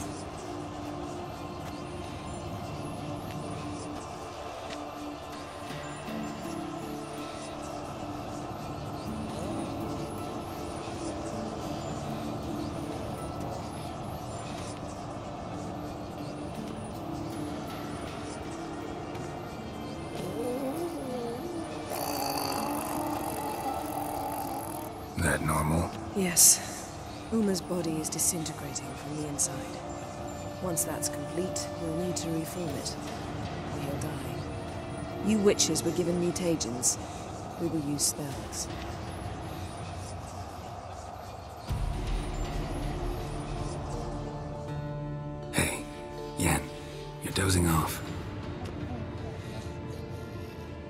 That normal? Yes. Uma's body is disintegrating from the inside. Once that's complete, we'll need to reform it, or he'll die. You witches were given mutagens. We will use spells. Hey, Yen, you're dozing off.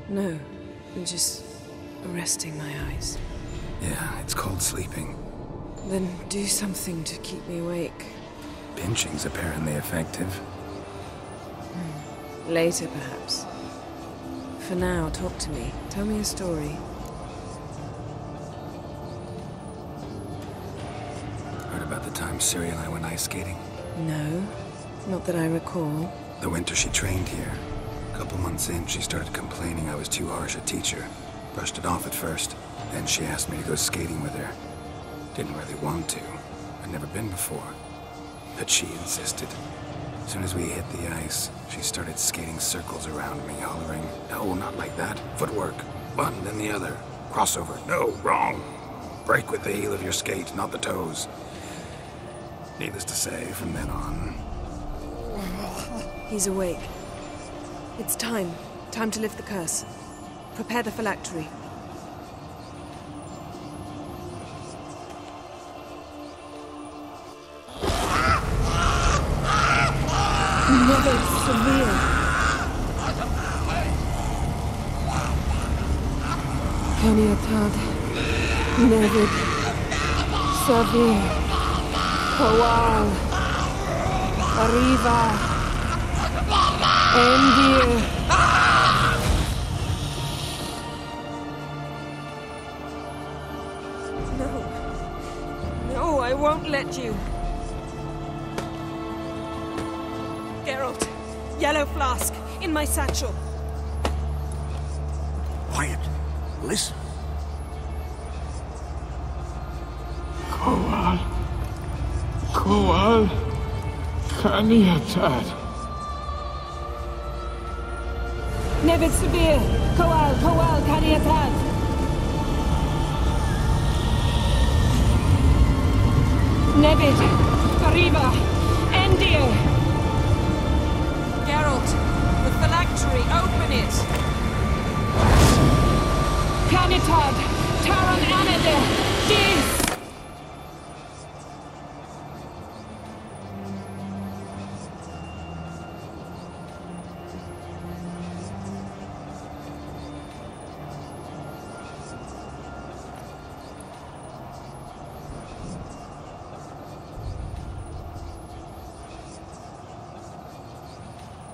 No, I'm just resting my eyes. Yeah, it's called sleeping. Then do something to keep me awake. Pinching's apparently effective. Later, perhaps. For now, talk to me. Tell me a story. Heard about the time Ciri and I went ice skating? No, not that I recall. The winter she trained here. A couple months in, she started complaining I was too harsh a teacher. Brushed it off at first. Then she asked me to go skating with her. Didn't really want to. I'd never been before. But she insisted. As soon as we hit the ice, she started skating circles around me, hollering, "No, not like that. Footwork. One, then the other. Crossover. No, wrong. Break with the heel of your skate, not the toes." Needless to say, from then on... He's awake. It's time. Time to lift the curse. Prepare the phylactery. Never severe. Kaniatad, Nevid, Savir, Kowal, Arriva, Endir. No, I won't let you. Geralt, yellow flask, in my satchel. Quiet. Listen. Kowal, Kaniatad. Nevid Sabir, Kowal, Kaniatad. Nevid, Arriva, Endir. Geralt, the phylactery, open it. Canitad, Taran Anadir, Dis.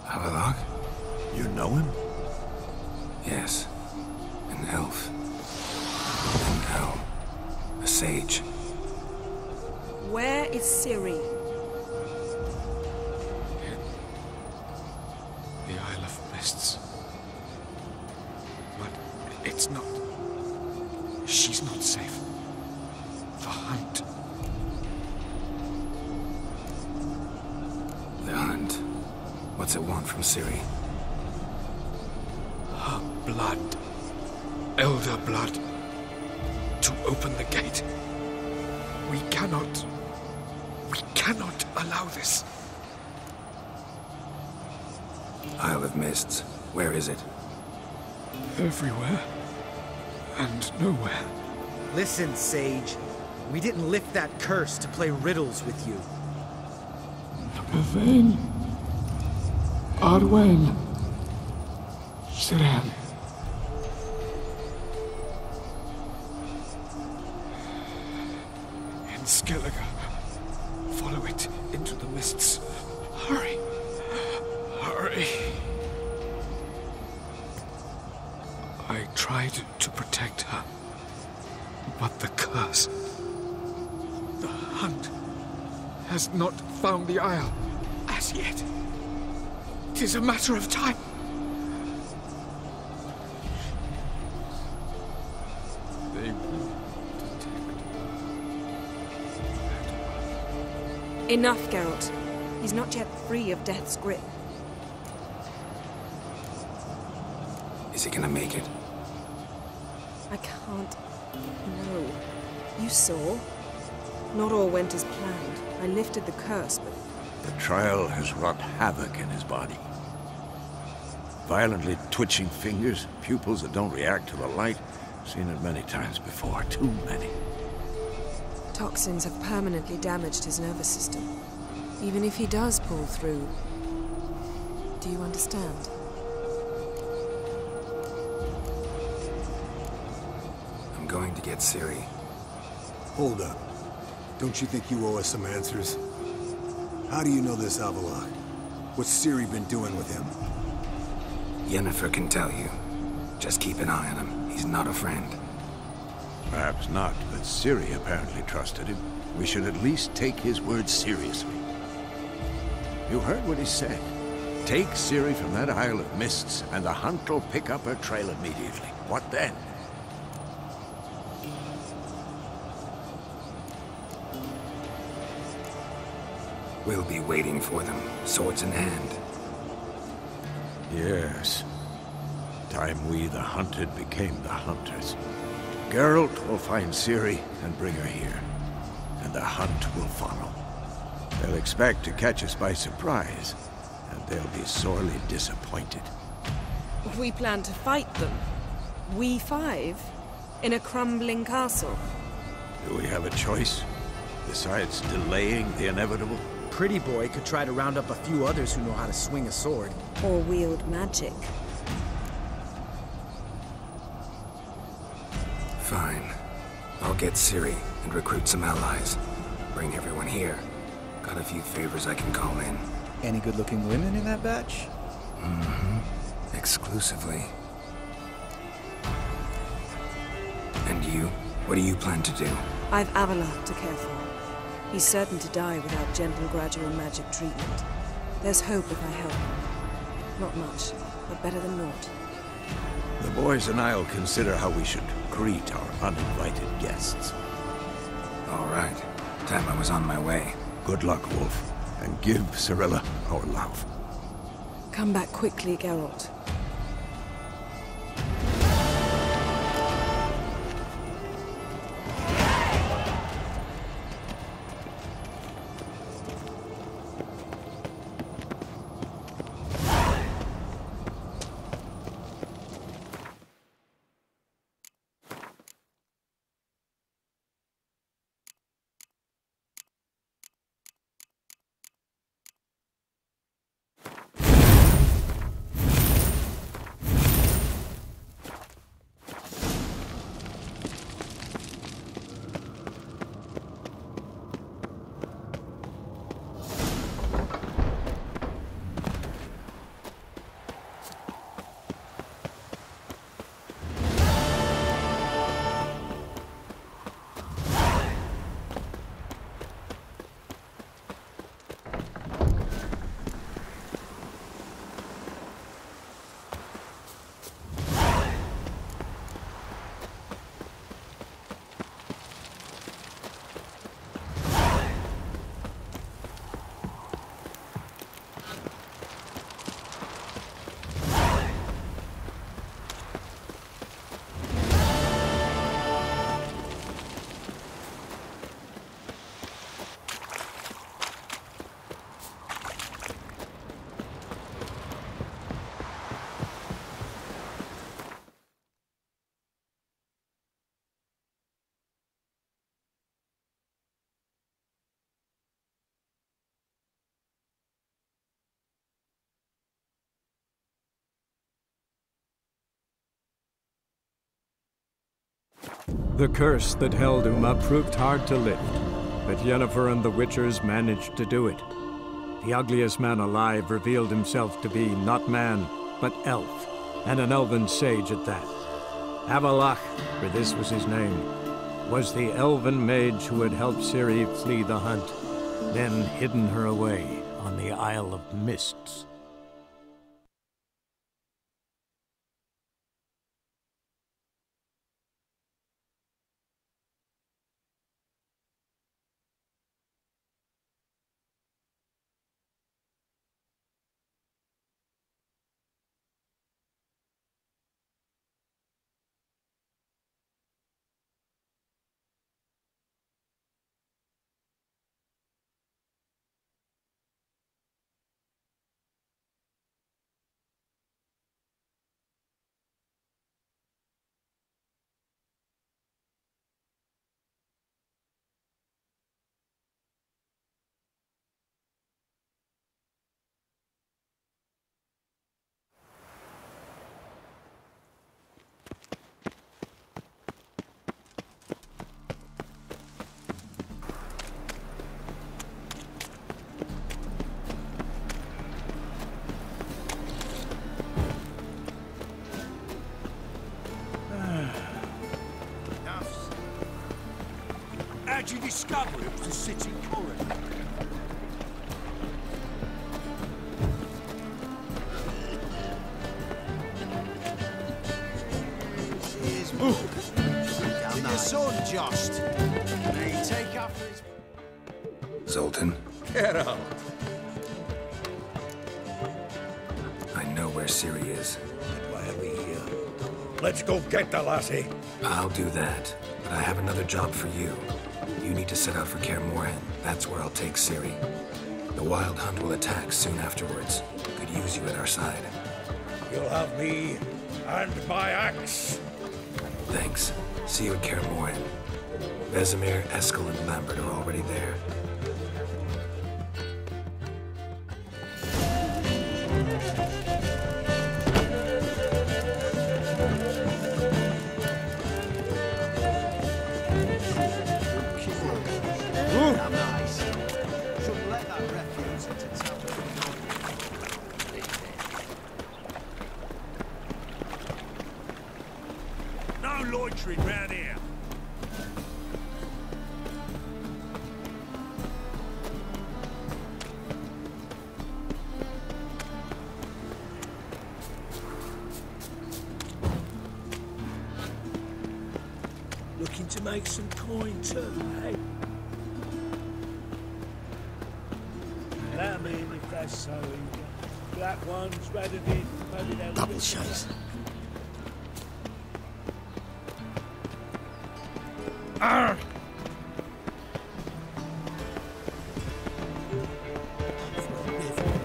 Havelock? You know him? Yes. An elf. An owl. A sage. Where is Ciri? The Isle of Mists. But it's not... She's not safe. The hunt. The hunt. What's it want from Ciri? Her blood. Elder blood. To open the gate. We cannot allow this. Isle of Mists. Where is it? Everywhere. And nowhere. Listen, Sage. We didn't lift that curse to play riddles with you. Yvain. Arwen. Siran. In Skellige. Follow it into the mists. Hurry. Hurry. I tried to protect her. But the curse... The hunt has not found the Isle as yet. It is a matter of time. They will detect. Enough, Geralt. He's not yet free of death's grip. Is he gonna make it? I can't... No. You saw? Not all went as planned. I lifted the curse, but... The trial has wrought havoc in his body. Violently twitching fingers, pupils that don't react to the light. Seen it many times before, too many. Toxins have permanently damaged his nervous system. Even if he does pull through... Do you understand? I'm going to get Ciri. Hold up. Don't you think you owe us some answers? How do you know this Havelock? What's Ciri been doing with him? Yennefer can tell you. Just keep an eye on him. He's not a friend. Perhaps not, but Ciri apparently trusted him. We should at least take his words seriously. You heard what he said. Take Ciri from that Isle of Mists, and the hunt will pick up her trail immediately. What then? We'll be waiting for them, swords in hand. Yes. Time we, the hunted, became the hunters. Geralt will find Ciri and bring her here. And the hunt will follow. They'll expect to catch us by surprise, and they'll be sorely disappointed. We plan to fight them. We five? In a crumbling castle? Do we have a choice? Besides delaying the inevitable? pretty boy could try to round up a few others who know how to swing a sword. Or wield magic. Fine. I'll get Ciri and recruit some allies. Bring everyone here. Got a few favors I can call in. Any good-looking women in that batch? Mm-hmm. Exclusively. And you? What do you plan to do? I've Avalok to care for. He's certain to die without gentle, gradual magic treatment. There's hope if I help him. Not much, but better than naught. The boys and I'll consider how we should greet our uninvited guests. All right. Time I was on my way. Good luck, Wolf. And give Cirilla our love. Come back quickly, Geralt. The curse that held Uma proved hard to lift, but Yennefer and the Witchers managed to do it. The ugliest man alive revealed himself to be not man, but elf, and an elven sage at that. Avalok, for this was his name, was the elven mage who had helped Ciri flee the hunt, then hidden her away on the Isle of Mists. How'd you discover it was a city corridor? Here's Did your son just? May he take after his... Zoltan? Get out! I know where Ciri is. Why are we here? Let's go get the lassie. I'll do that, but I have another job for you. You need to set out for Kaer Morhen. That's where I'll take Ciri. The Wild Hunt will attack soon afterwards. Could use you at our side. You'll have me and my axe. Thanks. See you at Kaer Morhen. Vesemir, Eskel, and Lambert are already there. loitering round here. Looking to make some coin too, eh? Let me in if that's so eager. Black ones, rather than maybe they'll... Double chase. Arr!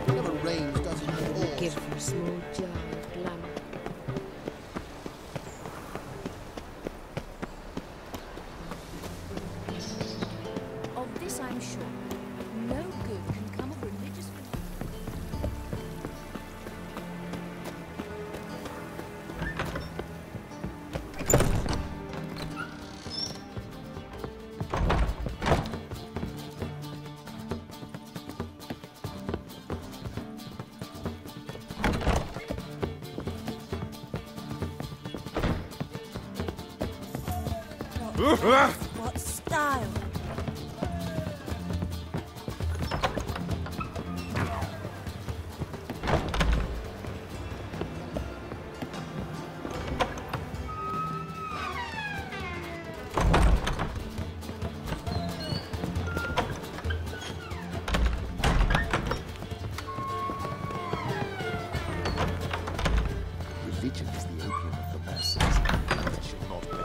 Whatever range does it all. Give her a small jar of glamour. Of this I'm sure. No good can come of religious... What style? Religion is the opium of the masses. It should not beg.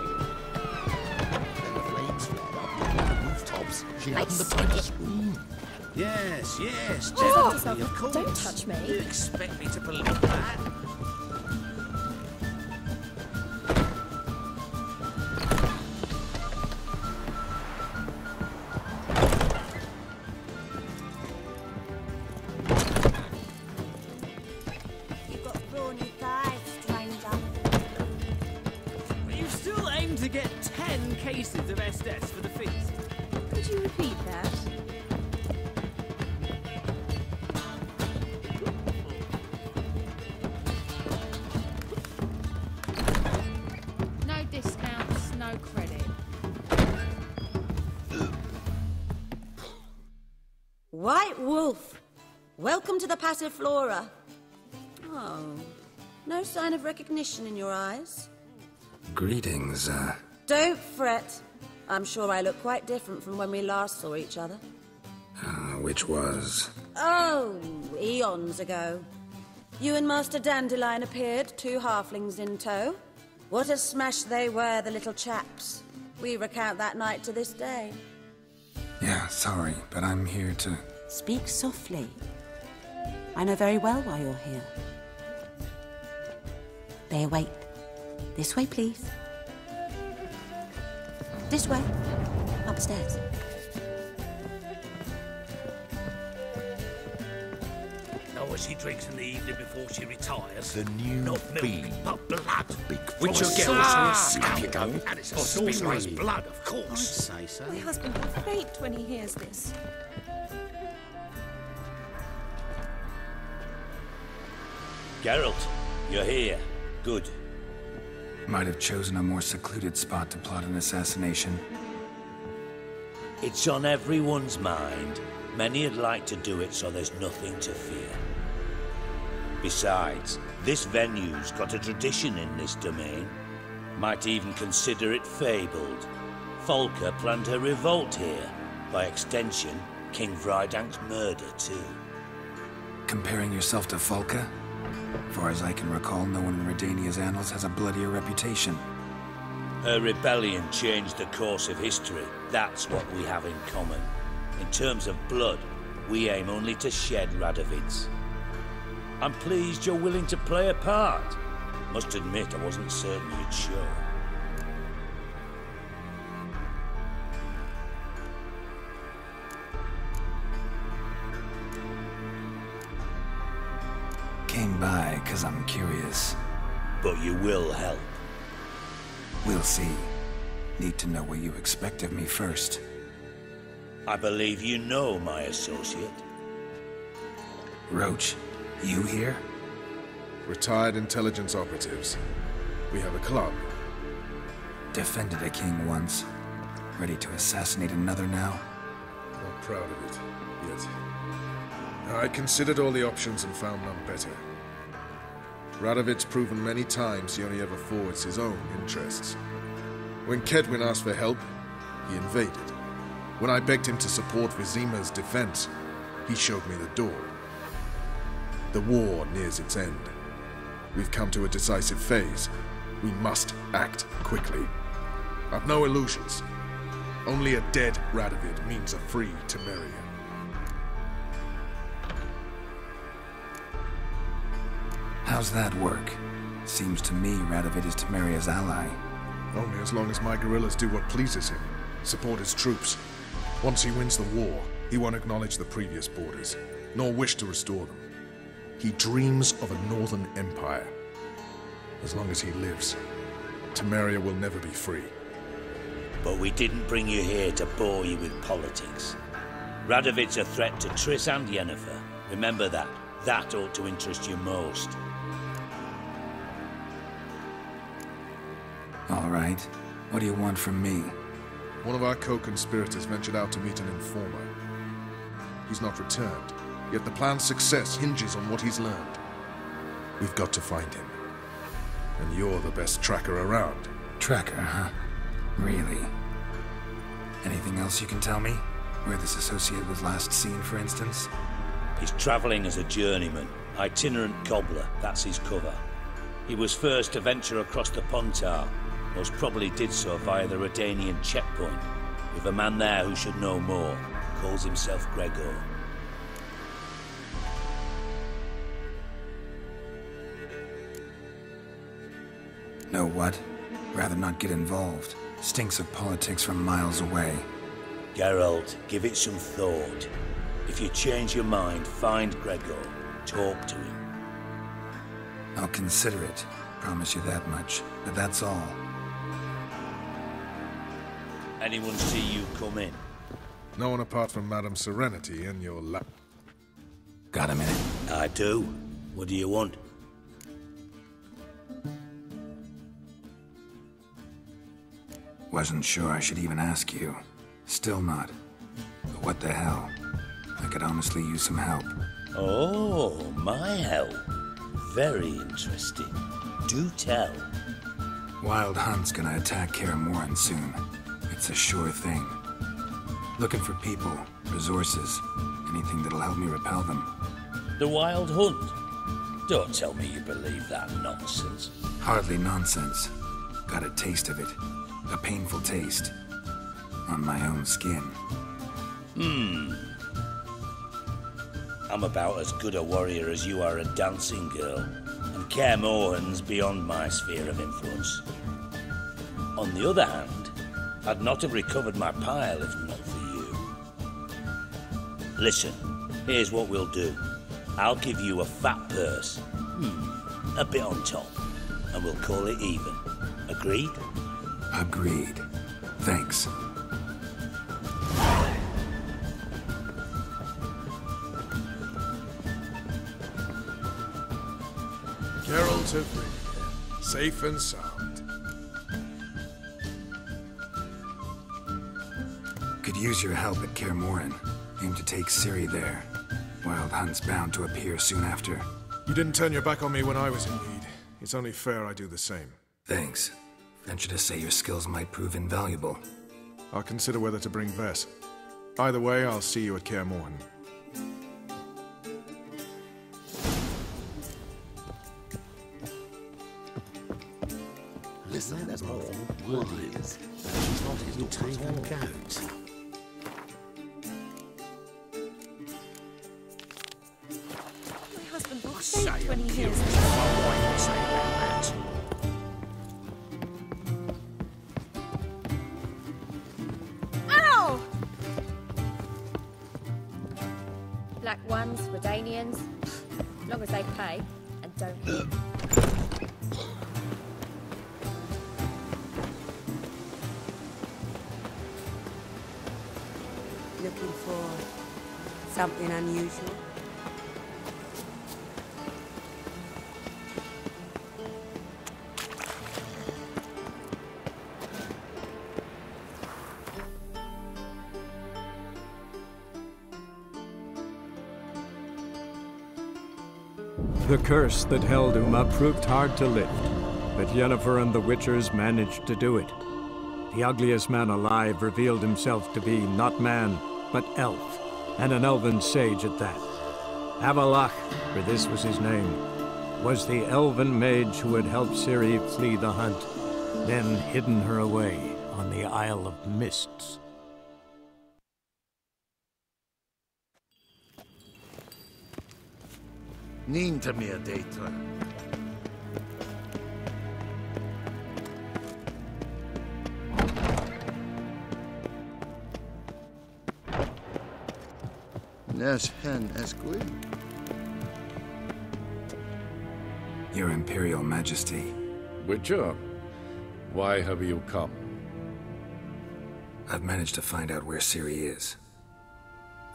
Then the flames flared up on the rooftops. She hadn't the time to scream. Yes, yes, Oh, definitely, of course. don't touch me. You expect me to believe that? You've got brawny thighs, stranger. You still aim to get 10 cases of Estes for the feast. Could you repeat that? No discounts, no credit. White Wolf, welcome to the Passiflora. Oh, no sign of recognition in your eyes. Greetings, Don't fret. I'm sure I look quite different from when we last saw each other. which was... Oh, eons ago. You and Master Dandelion appeared, 2 halflings in tow. What a smash they were, the little chaps. We recount that night to this day. Yeah, sorry, but I'm here to... Speak softly. I know very well why you're here. They await. This way, please. This way. Upstairs. Know what she drinks in the evening before she retires? The new Not milk, bean. but blood. Big Which voice. will get Now you go. And it's a spinner's blood, of I'd course. say so. My husband will faint when he hears this. Geralt, you're here. Good. Might have chosen a more secluded spot to plot an assassination. It's on everyone's mind. Many would like to do it, so there's nothing to fear. Besides, this venue's got a tradition in this domain. Might even consider it fabled. Folka planned her revolt here. By extension, King Vrydank's murder, too. Comparing yourself to Folka? Far as I can recall, no one in Redania's annals has a bloodier reputation. Her rebellion changed the course of history. That's what we have in common. In terms of blood, we aim only to shed Radovid's. I'm pleased you're willing to play a part. Must admit, I wasn't certain you'd show. Came by because I'm curious. But you will help. We'll see. Need to know what you expect of me first. I believe you know my associate. Roach, you here? Retired intelligence operatives. We have a club. Defended a king once. Ready to assassinate another now? Not proud of it, yet. I considered all the options and found none better. Radovid's proven many times he only ever forwards his own interests. When Kedwin asked for help, he invaded. When I begged him to support Vizima's defense, he showed me the door. The war nears its end. We've come to a decisive phase. We must act quickly. I've no illusions. Only a dead Radovid means a free Temeria. How's that work? Seems to me Radovid is Temeria's ally. Only as long as my guerrillas do what pleases him. Support his troops. Once he wins the war, he won't acknowledge the previous borders, nor wish to restore them. He dreams of a northern empire. As long as he lives, Temeria will never be free. But we didn't bring you here to bore you with politics. Radovid's a threat to Triss and Yennefer. Remember that. That ought to interest you most. All right. What do you want from me? One of our co-conspirators ventured out to meet an informer. He's not returned, yet the plan's success hinges on what he's learned. We've got to find him. And you're the best tracker around. Tracker, huh? Really? Anything else you can tell me? Where this associate was last seen, for instance? He's travelling as a journeyman, itinerant cobbler, that's his cover. He was first to venture across the Pontar, most probably did so via the Redanian checkpoint, with a man there who should know more, calls himself Gregor. Know what? Rather not get involved. Stinks of politics from miles away. Geralt, give it some thought. If you change your mind, find Gregor. Talk to him. I'll consider it. Promise you that much. But that's all. Anyone see you come in? No one apart from Madame Serenity and your Got a minute? I do. What do you want? Wasn't sure I should even ask you. Still not. But what the hell? I could honestly use some help. Oh, my help. Very interesting. Do tell. Wild Hunt's gonna attack Kaer Morhen soon. It's a sure thing. Looking for people, resources, anything that'll help me repel them. The Wild Hunt? Don't tell me you believe that nonsense. Hardly nonsense. Got a taste of it. A painful taste. On my own skin. I'm about as good a warrior as you are a dancing girl, and Kaer Morhen's beyond my sphere of influence. On the other hand, I'd not have recovered my pile if not for you. Listen, here's what we'll do. I'll give you a fat purse. A bit on top, and we'll call it even. Agreed? Agreed. Thanks. Geralt of Rivia, safe and sound. Could use your help at Kaer Morhen. Aim to take Ciri there. Wild Hunt's bound to appear soon after. You didn't turn your back on me when I was in need. It's only fair I do the same. Thanks. Venture to say your skills might prove invaluable. I'll consider whether to bring Vess. Either way, I'll see you at Kaer Morhen. Listen, there's more wise. She's not his tame goat. My husband will faint when he hears this. My wife will say about that. Ow! Black ones, Redanians, as long as they pay and don't hit. Looking for something unusual? The curse that held Uma proved hard to lift, but Yennefer and the Witchers managed to do it. The ugliest man alive revealed himself to be not man, but elf, and an elven sage at that. Avalach, for this was his name, was the elven mage who had helped Ciri flee the hunt, then hidden her away on the Isle of Mists. Ninta mia deitra. Nes hen esquid. Your Imperial Majesty. Witcher, why have you come? I've managed to find out where Ciri is.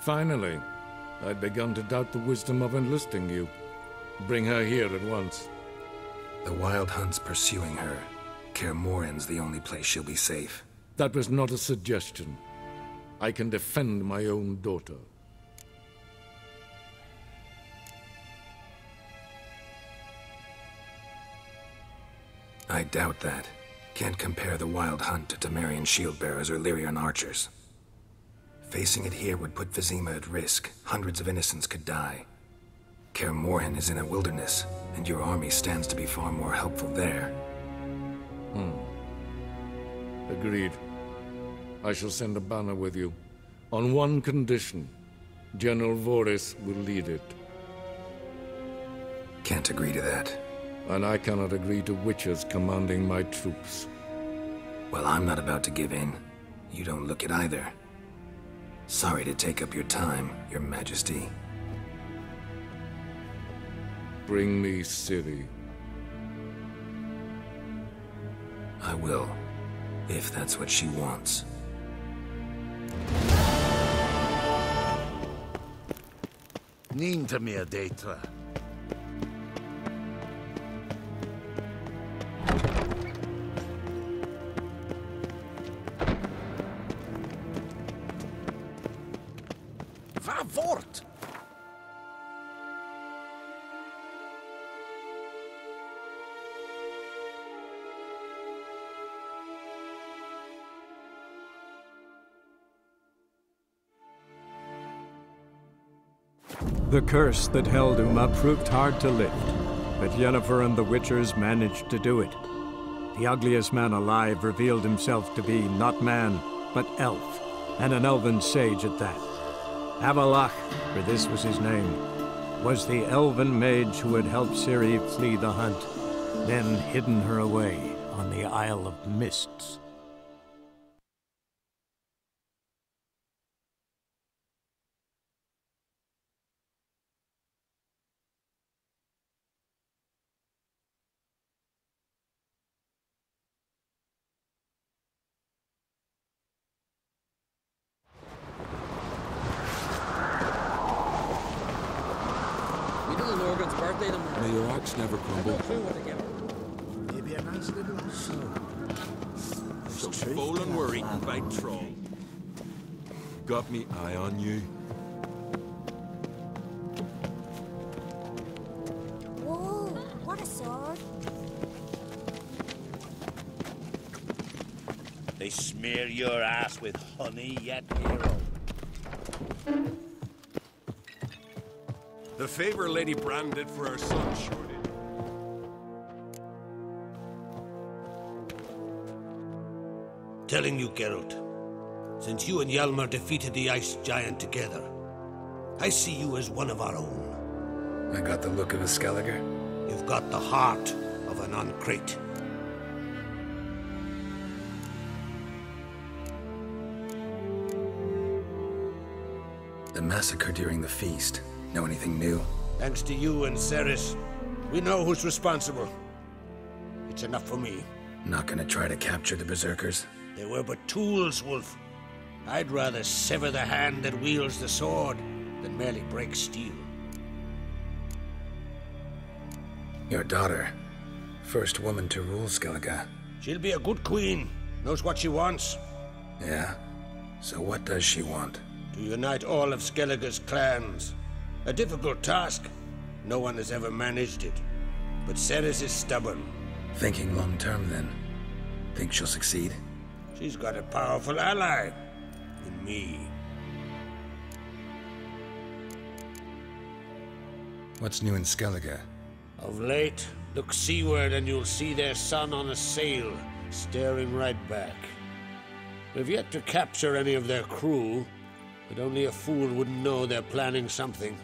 Finally. I'd begun to doubt the wisdom of enlisting you. Bring her here at once. The Wild Hunt's pursuing her. Kaer Morhen's the only place she'll be safe. That was not a suggestion. I can defend my own daughter. I doubt that. Can't compare the Wild Hunt to Temerian shield-bearers or Lyrian archers. Facing it here would put Vizima at risk. Hundreds of innocents could die. Kaer Morhen is in a wilderness, and your army stands to be far more helpful there. Agreed. I shall send a banner with you. On one condition. General Voris will lead it. Can't agree to that. And I cannot agree to witches commanding my troops. Well, I'm not about to give in. You don't look it either. Sorry to take up your time, Your Majesty. Bring me Ciri. I will, if that's what she wants. Ninta mia deitra. Va fort! The curse that held Uma proved hard to lift, but Yennefer and the Witchers managed to do it. The ugliest man alive revealed himself to be not man, but elf, and an elven sage at that. Avalach, for this was his name, was the elven mage who had helped Ciri flee the hunt, then hidden her away on the Isle of Mists. May your axe never crumble. Maybe a nice little So full and worried by troll. Got me eye on you. Whoa, what a sword. They smear your ass with honey yet, hero. The favor Lady Brand did for her son, sure did. Telling you, Geralt, since you and Hjalmar defeated the Ice Giant together, I see you as one of our own. I got the look of a Skelliger? You've got the heart of an Uncrate. The massacre during the feast. Know anything new? Thanks to you and Ceres, we know who's responsible. It's enough for me. Not gonna try to capture the Berserkers? They were but tools, Wolf. I'd rather sever the hand that wields the sword than merely break steel. Your daughter. First woman to rule Skellige. She'll be a good queen. Knows what she wants. Yeah? So what does she want? To unite all of Skellige's clans. A difficult task. No one has ever managed it. But Ceres is stubborn. Thinking long term, then? Think she'll succeed? She's got a powerful ally. In me. What's new in Skellige? Of late, look seaward and you'll see their sun on a sail, staring right back. We've yet to capture any of their crew, but only a fool wouldn't know they're planning something.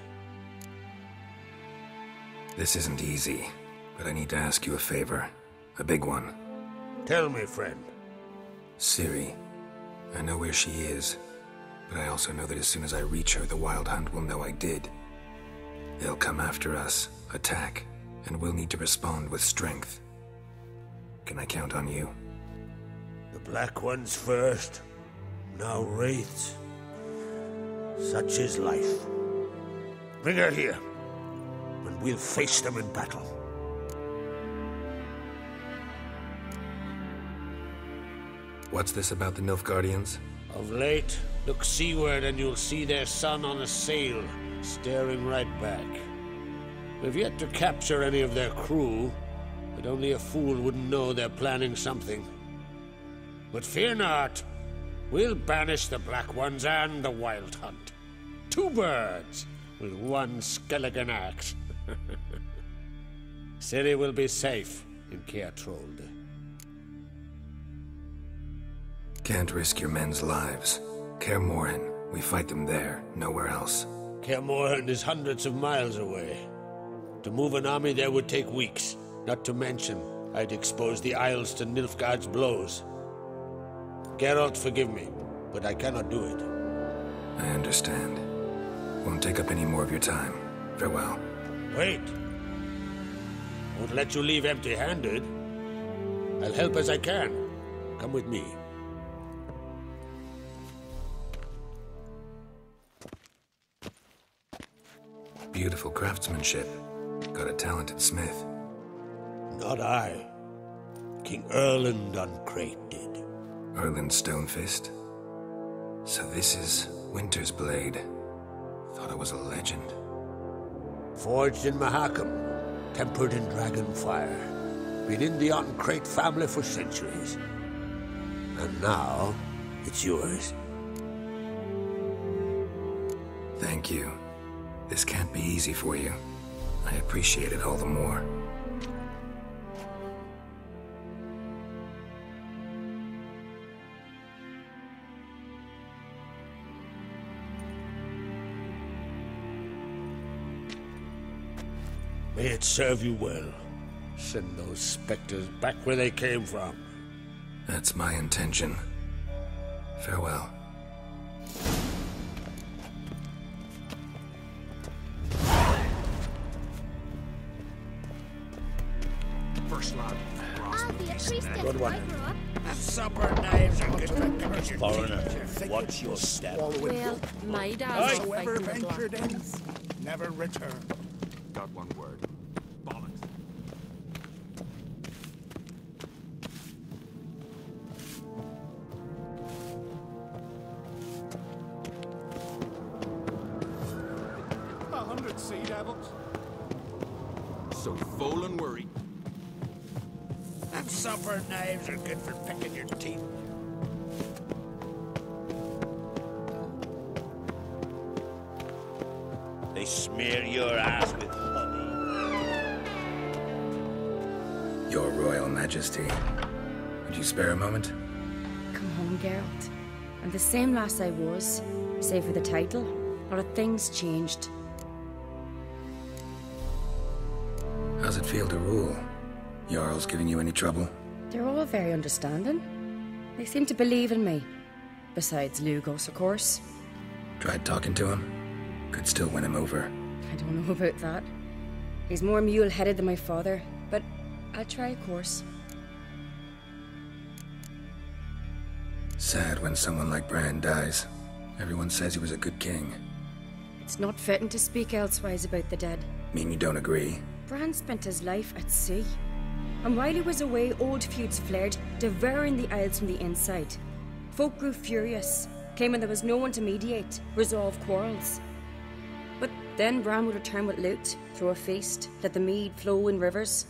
This isn't easy, but I need to ask you a favor. A big one. Tell me, friend. Ciri. I know where she is, but I also know that as soon as I reach her, the Wild Hunt will know I did. They'll come after us, attack, and we'll need to respond with strength. Can I count on you? The Black Ones first, now Wraiths. Such is life. Bring her here, and we'll face them in battle. What's this about the Nilfgaardians? Of late, look seaward and you'll see their sun on a sail, staring right back. We've yet to capture any of their crew, but only a fool wouldn't know they're planning something. But fear not, we'll banish the Black Ones and the Wild Hunt. 2 birds with 1 skeleton axe. Ciri will be safe in Keatrold. Can't risk your men's lives. Kaer Morhen, we fight them there, nowhere else. Kaer Morhen is hundreds of miles away. To move an army there would take weeks, not to mention I'd expose the Isles to Nilfgaard's blows. Geralt, forgive me, but I cannot do it. I understand. Won't take up any more of your time. Farewell. Wait. Won't let you leave empty-handed. I'll help as I can. Come with me. Beautiful craftsmanship. Got a talented smith. Not I. King Erland Uncrate did. Erland Stonefist? So this is Winter's Blade. Thought it was a legend. Forged in Mahakam, tempered in dragon fire. Been in the Uncrate family for centuries. And now, it's yours. Thank you. This can't be easy for you. I appreciate it all the more. May it serve you well. Send those specters back where they came from. That's my intention. Farewell. First lad. I'll be a priest if Good one. I grow up. Supper knives are good for foreigner. Watch your step. Well, my dad's not Whoever fighting the ventured Black in, Ones. never return. Got one word. Bollocks. $100 sea devils. So full and worried. Them supper knives are good for picking your teeth. They smear your ass with honey. Your Royal Majesty. Would you spare a moment? Come home, Geralt. I'm the same lass I was, save for the title. A lot of things changed. How's it feel to rule? Jarl's giving you any trouble? They're all very understanding. They seem to believe in me. Besides Lugos, of course. Tried talking to him? Could still win him over. I don't know about that. He's more mule-headed than my father, but I'll try, of course. Sad when someone like Bran dies. Everyone says he was a good king. It's not fitting to speak elsewise about the dead. Mean you don't agree? Bran spent his life at sea. And while he was away, old feuds flared, devouring the Isles from the inside. Folk grew furious, claiming there was no one to mediate, resolve quarrels. But Then Bran would return with loot, throw a feast, let the mead flow in rivers,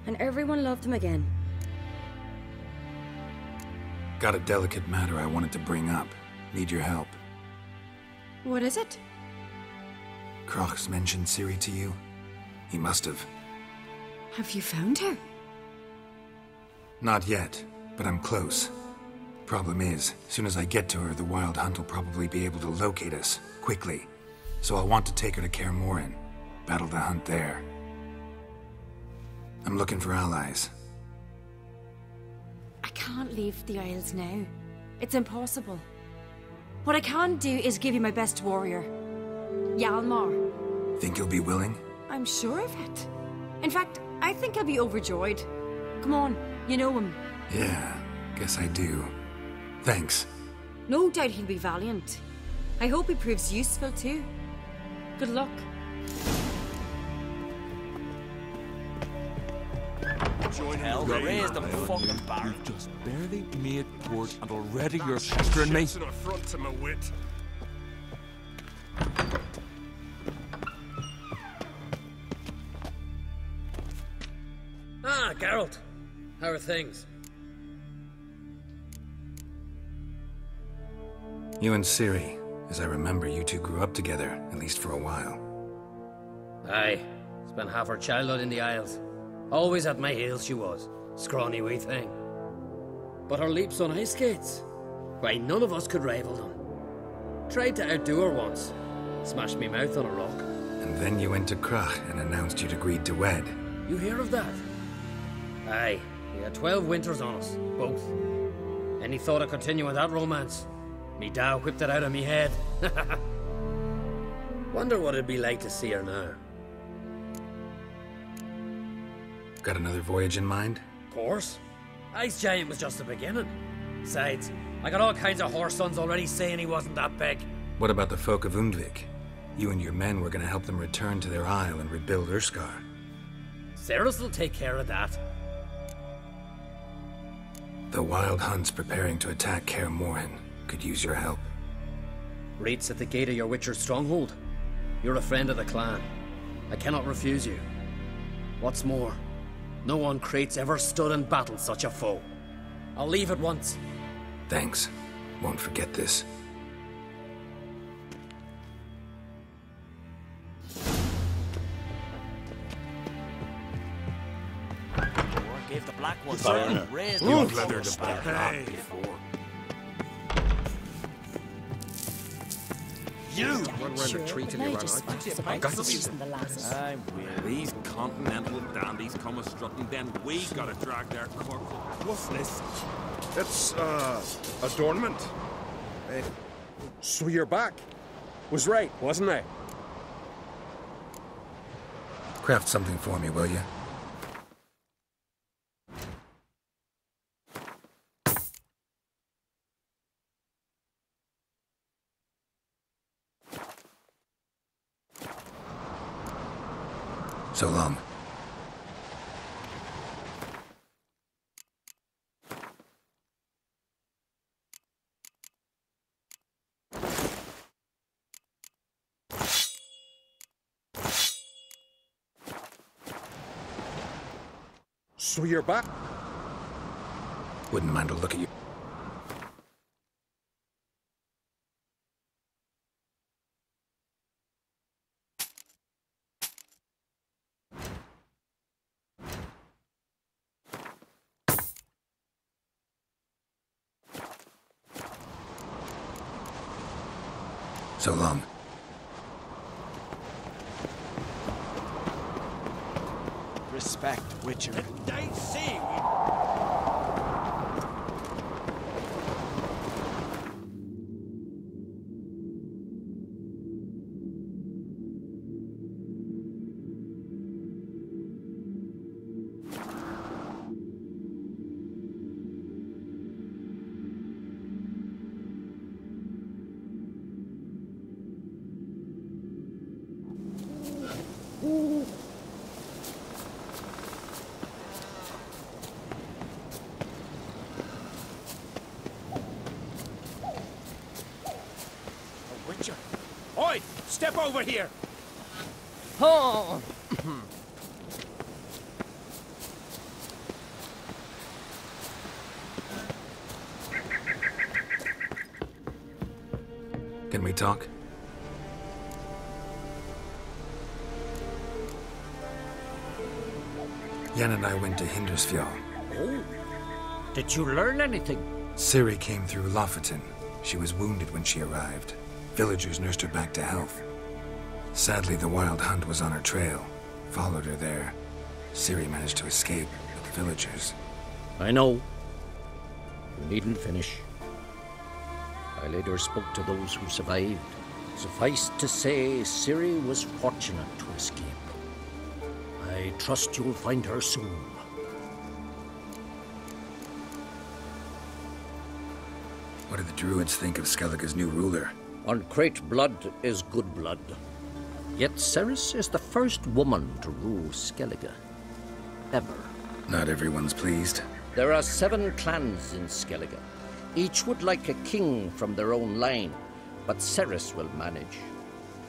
and everyone loved him again. Got a delicate matter I wanted to bring up. Need your help. What is it? Crach's mentioned Ciri to you? He must have. Have you found her? Not yet, but I'm close. Problem is, as soon as I get to her, the Wild Hunt will probably be able to locate us, quickly. So I'll want to take her to Kaer Morhen, battle the hunt there. I'm looking for allies. I can't leave the Isles now. It's impossible. What I can do is give you my best warrior, Hjalmar. Think you'll be willing? I'm sure of it. In fact, I think he'll be overjoyed. Come on, you know him. Yeah, guess I do. Thanks. No doubt he'll be valiant. I hope he proves useful too. Good luck. Join hell, raise the fucking bar. You've just barely made port and already you're pestering me. An affront to my wit. Ah, Geralt. How are things? You and Ciri. As I remember, you two grew up together, at least for a while. Aye. Spent half her childhood in the Isles. Always at my heels she was. Scrawny wee thing. But her leaps on ice skates? Why, none of us could rival them. Tried to outdo her once. Smashed me mouth on a rock. And then you went to Crach and announced you'd agreed to wed. You hear of that? Aye. We had 12 winters on us, both. Any thought of continuing that romance? Me da whipped it out of me head. Wonder what it'd be like to see her now. Got another voyage in mind? Of course. Ice Giant was just the beginning. Besides, I got all kinds of horse sons already saying he wasn't that big. What about the folk of Undvik? You and your men were gonna help them return to their isle and rebuild Urskar. Cerys will take care of that. The Wild Hunt's preparing to attack Kaer Morhen. Could use your help. Raid's at the gate of your Witcher's stronghold. You're a friend of the clan. I cannot refuse you. What's more, no one Crate's ever stood and battled such a foe. I'll leave at once. Thanks. Won't forget this. Gave the black one Baron. raised You the leathered the spell. hey. Before. You! Run around the tree till you run out. I got to see them. I'm weird. These continental dandies come a-strutting, then we gotta drag their corpse. What's this? It's, adornment. So you're back. Was right, wasn't I? Craft something for me, will you? So long. So you're back? Wouldn't mind a look at you. So long. Respect, Witcher. I see. Witcher. Oi! Step over here! Oh! Can we talk? Yen and I went to Hindersfjall. Oh? Did you learn anything? Ciri came through Lofoten. She was wounded when she arrived. Villagers nursed her back to health. Sadly, the Wild Hunt was on her trail. Followed her there. Ciri managed to escape with the villagers. I know. You needn't finish. I later spoke to those who survived. Suffice to say, Ciri was fortunate to escape. I trust you'll find her soon. What do the Druids think of Skellige's new ruler? Uncrate blood is good blood. Yet Ceres is the first woman to rule Skellige. Ever. Not everyone's pleased. There are 7 clans in Skellige. Each would like a king from their own line, but Ceres will manage.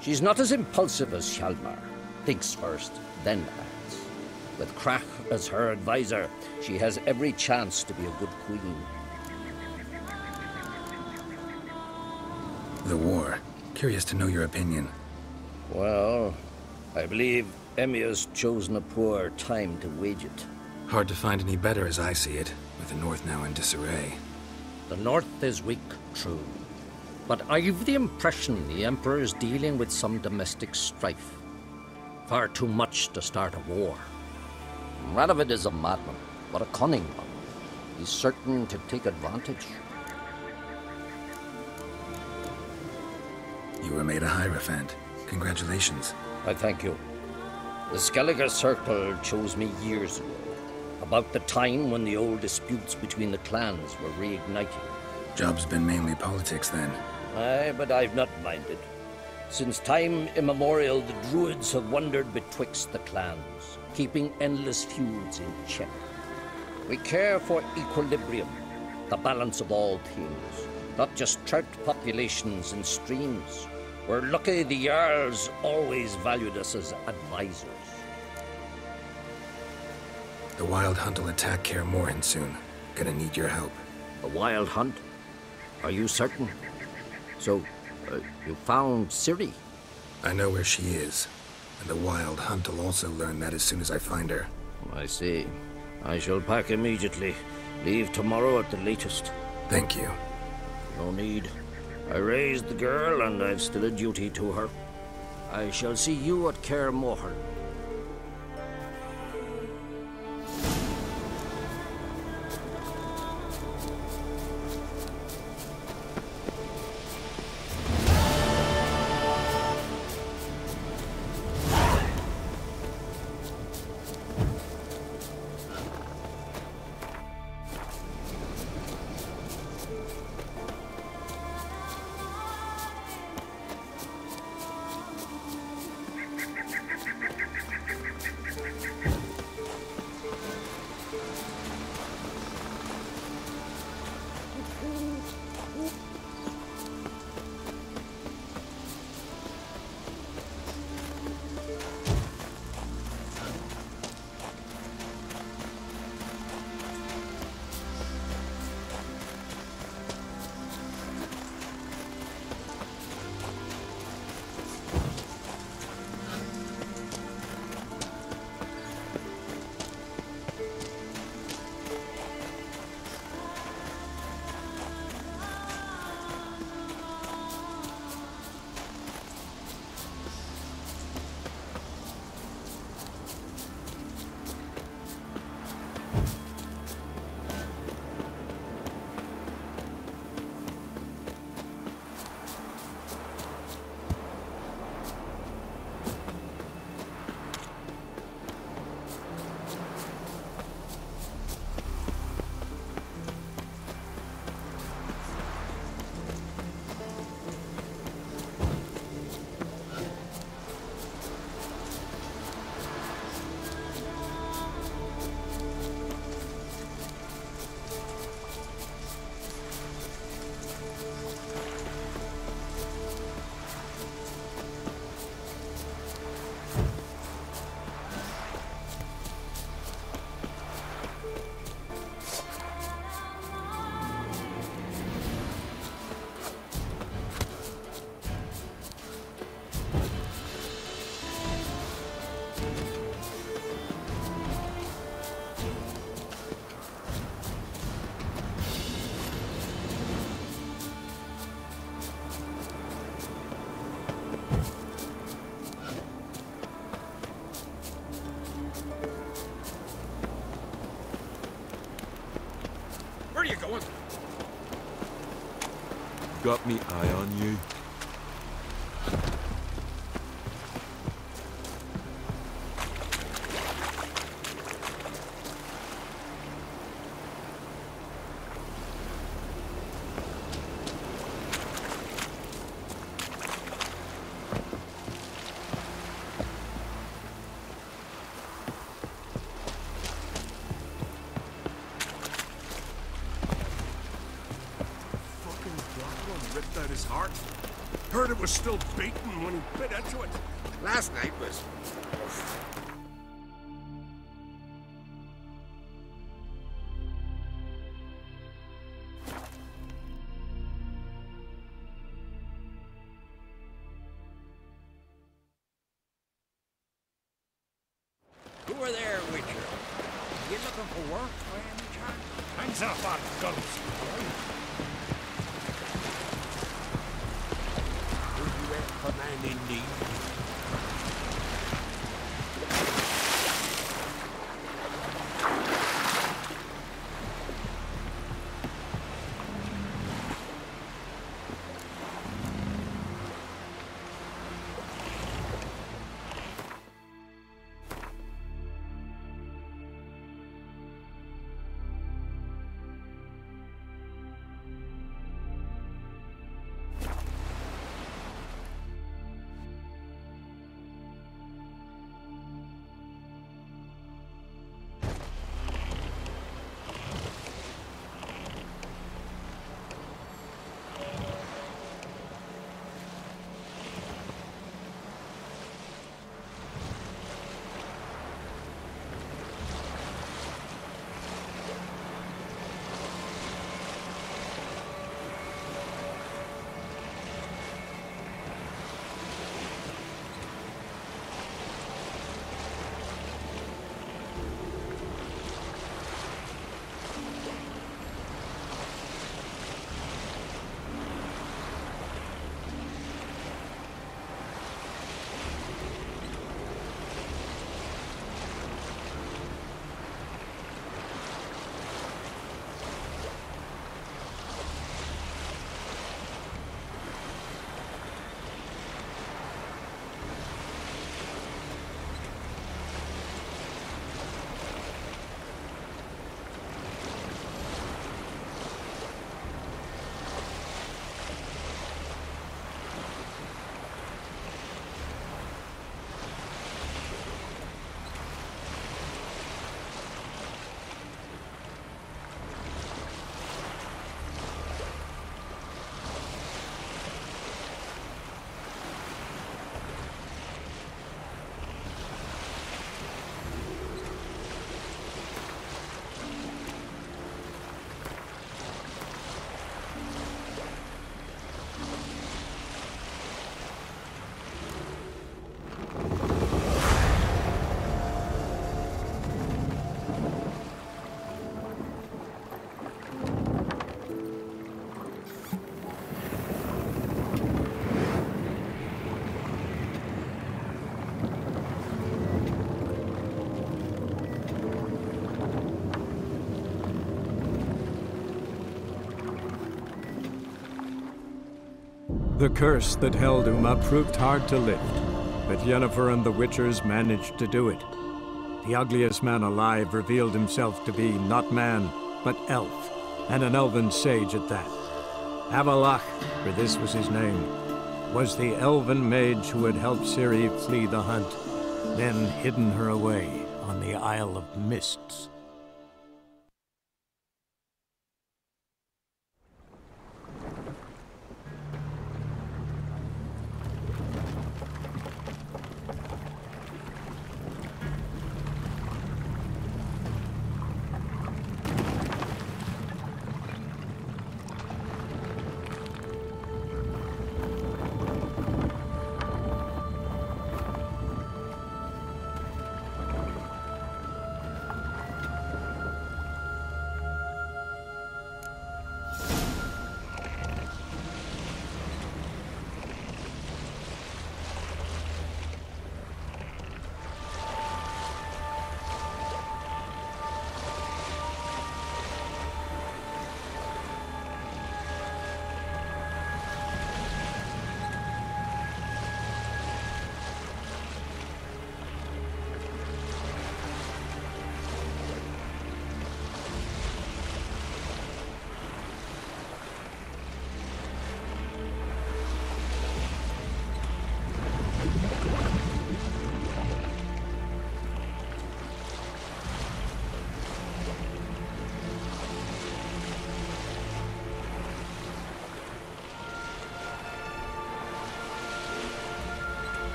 She's not as impulsive as Hjalmar. Thinks first, then acts. With Krach as her advisor, she has every chance to be a good queen. The war. Curious to know your opinion. Well, I believe Emia's chosen a poor time to wage it. Hard to find any better as I see it, with the North now in disarray. The North is weak, true. But I've the impression the Emperor is dealing with some domestic strife. Far too much to start a war. Radovid is a madman, but a cunning one. He's certain to take advantage. You were made a Hierophant. Congratulations. I thank you. The Skellige Circle chose me years ago, about the time when the old disputes between the clans were reigniting. Job's been mainly politics then. Aye, but I've not minded. Since time immemorial, the Druids have wandered betwixt the clans, keeping endless feuds in check. We care for equilibrium, the balance of all things, not just trout populations and streams. We're lucky the Jarls always valued us as advisors. The Wild Hunt will attack Kaer Morhen soon. Gonna need your help. The Wild Hunt? Are you certain? So, you found Ciri? I know where she is. And the Wild Hunt will also learn that as soon as I find her. I see. I shall pack immediately. Leave tomorrow at the latest. Thank you. No need. I raised the girl, and I've still a duty to her. I shall see you at Kaer Morhen. Coward! Got me eye on you. Ripped out his heart. Heard it was still beating when he bit into it. Last night was... Who are there, Witcher? You looking for work by any chance? Hands up on guns. Man in need. The curse that held Uma proved hard to lift, but Yennefer and the Witchers managed to do it. The ugliest man alive revealed himself to be not man, but elf, and an elven sage at that. Avalach, for this was his name, was the elven mage who had helped Ciri flee the hunt, then hidden her away on the Isle of Mists.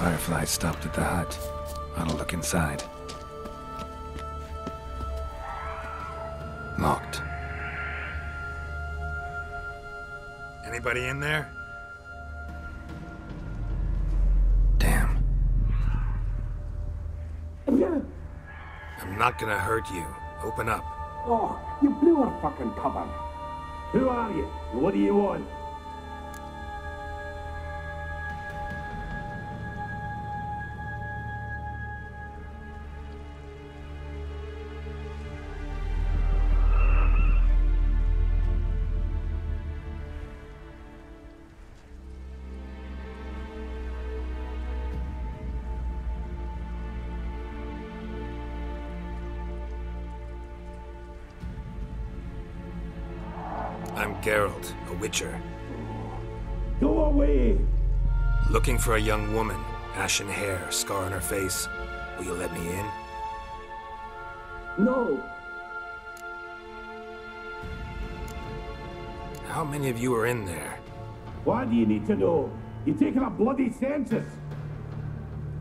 Fireflies stopped at the hut. I'll look inside. Locked. Anybody in there? Damn. I'm not gonna hurt you. Open up. Oh, you blew our fucking cover. Who are you? What do you want? I'm Geralt, a witcher. Go away! Looking for a young woman. Ashen hair, scar on her face. Will you let me in? No! How many of you are in there? Why do you need to know? You're taking a bloody census!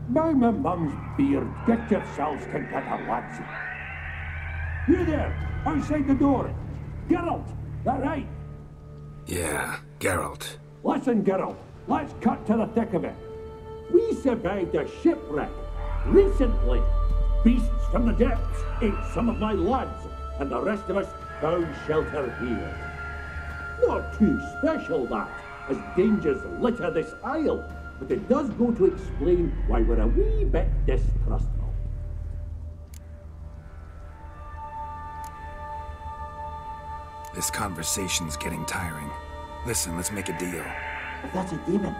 By my mum's beard, get yourselves together, lads. You there, outside the door. Geralt, that right? Yeah, Geralt. Listen, Geralt, let's cut to the thick of it. We survived a shipwreck recently. Beasts from the depths ate some of my lads, and the rest of us found shelter here. Not too special, that, as dangers litter this isle, but it does go to explain why we're a wee bit distrustful. This conversation's getting tiring. Listen, let's make a deal. If that's a demon,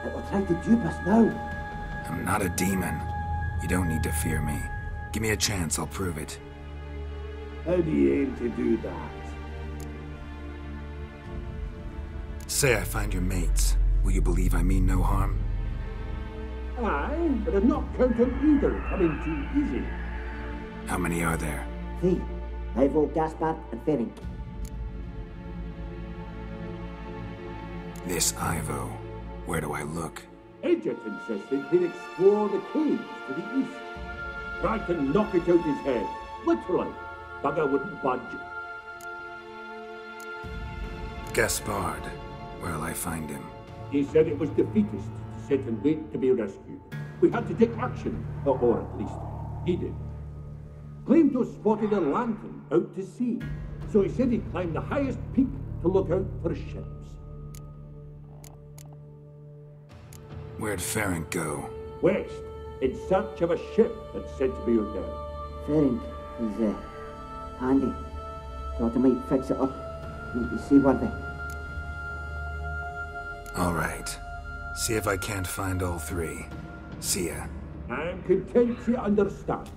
it will try to dupe us now. I'm not a demon. You don't need to fear me. Give me a chance, I'll prove it. How do you aim to do that? Say I find your mates. Will you believe I mean no harm? Aye, but I'm not counting either coming too easy. How many are there? 3. Ivo, Gaspard, and Ferenc. This Ivo. Where do I look? Agent insisted he'd explore the caves to the east. Tried to knock it out his head. Literally. Bugger wouldn't budge. Gaspard. Where'll I find him? He said it was defeatist, sit and wait to be rescued. We had to take action, or at least he did. Claimed to have spotted a lantern out to sea, so he said he'd climb the highest peak to look out for ships. Where'd Ferenc go? West, in search of a ship that's said to be out there. Ferenc is handy. Thought I might fix it up. Need to see one thing. All right. See if I can't find all 3. See ya. I'm content to understand.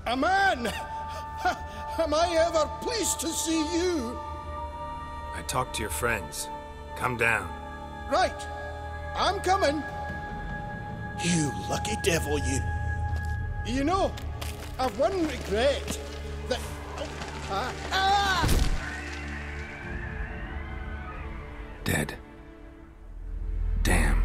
A man! Am I ever pleased to see you? I talked to your friends. Come down. Right. I'm coming. You lucky devil, you. You know, I've one regret. That... Dead. Damn.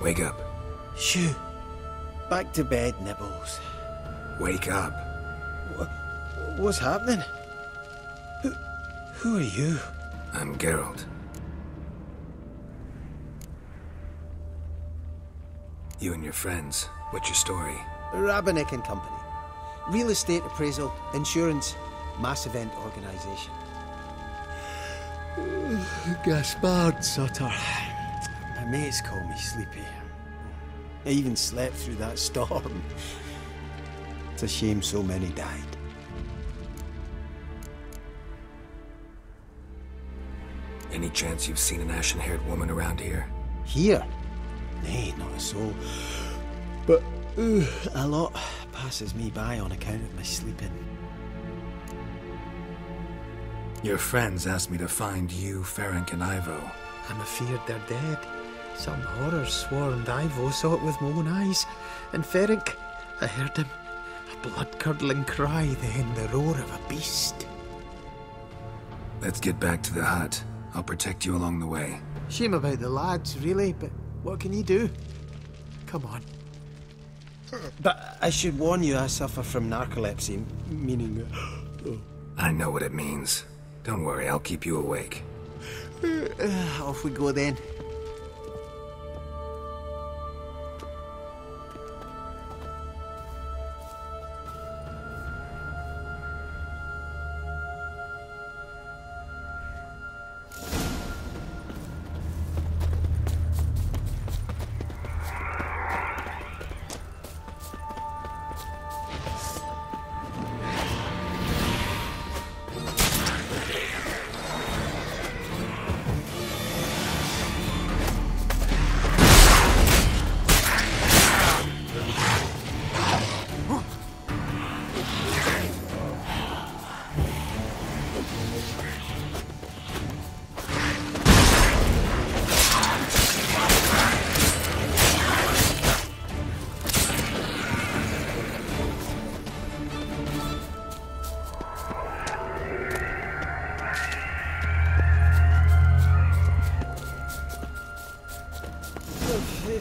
Wake up. Shoo. Back to bed, Nibbles. Wake up. What's happening? Who are you? I'm Geralt. You and your friends. What's your story? Rabenik and Company. Real estate appraisal, insurance, mass event organisation. Gaspard Sutter. My mates call me Sleepy. I even slept through that storm. It's a shame so many died. Any chance you've seen an ashen-haired woman around here? Here? Nay, not a soul. But a lot passes me by on account of my sleeping. Your friends asked me to find you, Ferenc, and Ivo. I'm afeard they're dead. Some horror swarmed Ivo, saw it with my own eyes. And Ferenc, I heard him. A blood-curdling cry, then the roar of a beast. Let's get back to the hut. I'll protect you along the way. Shame about the lads, really, but what can you do? Come on. But I should warn you, I suffer from narcolepsy, meaning... I know what it means. Don't worry, I'll keep you awake. Off we go then.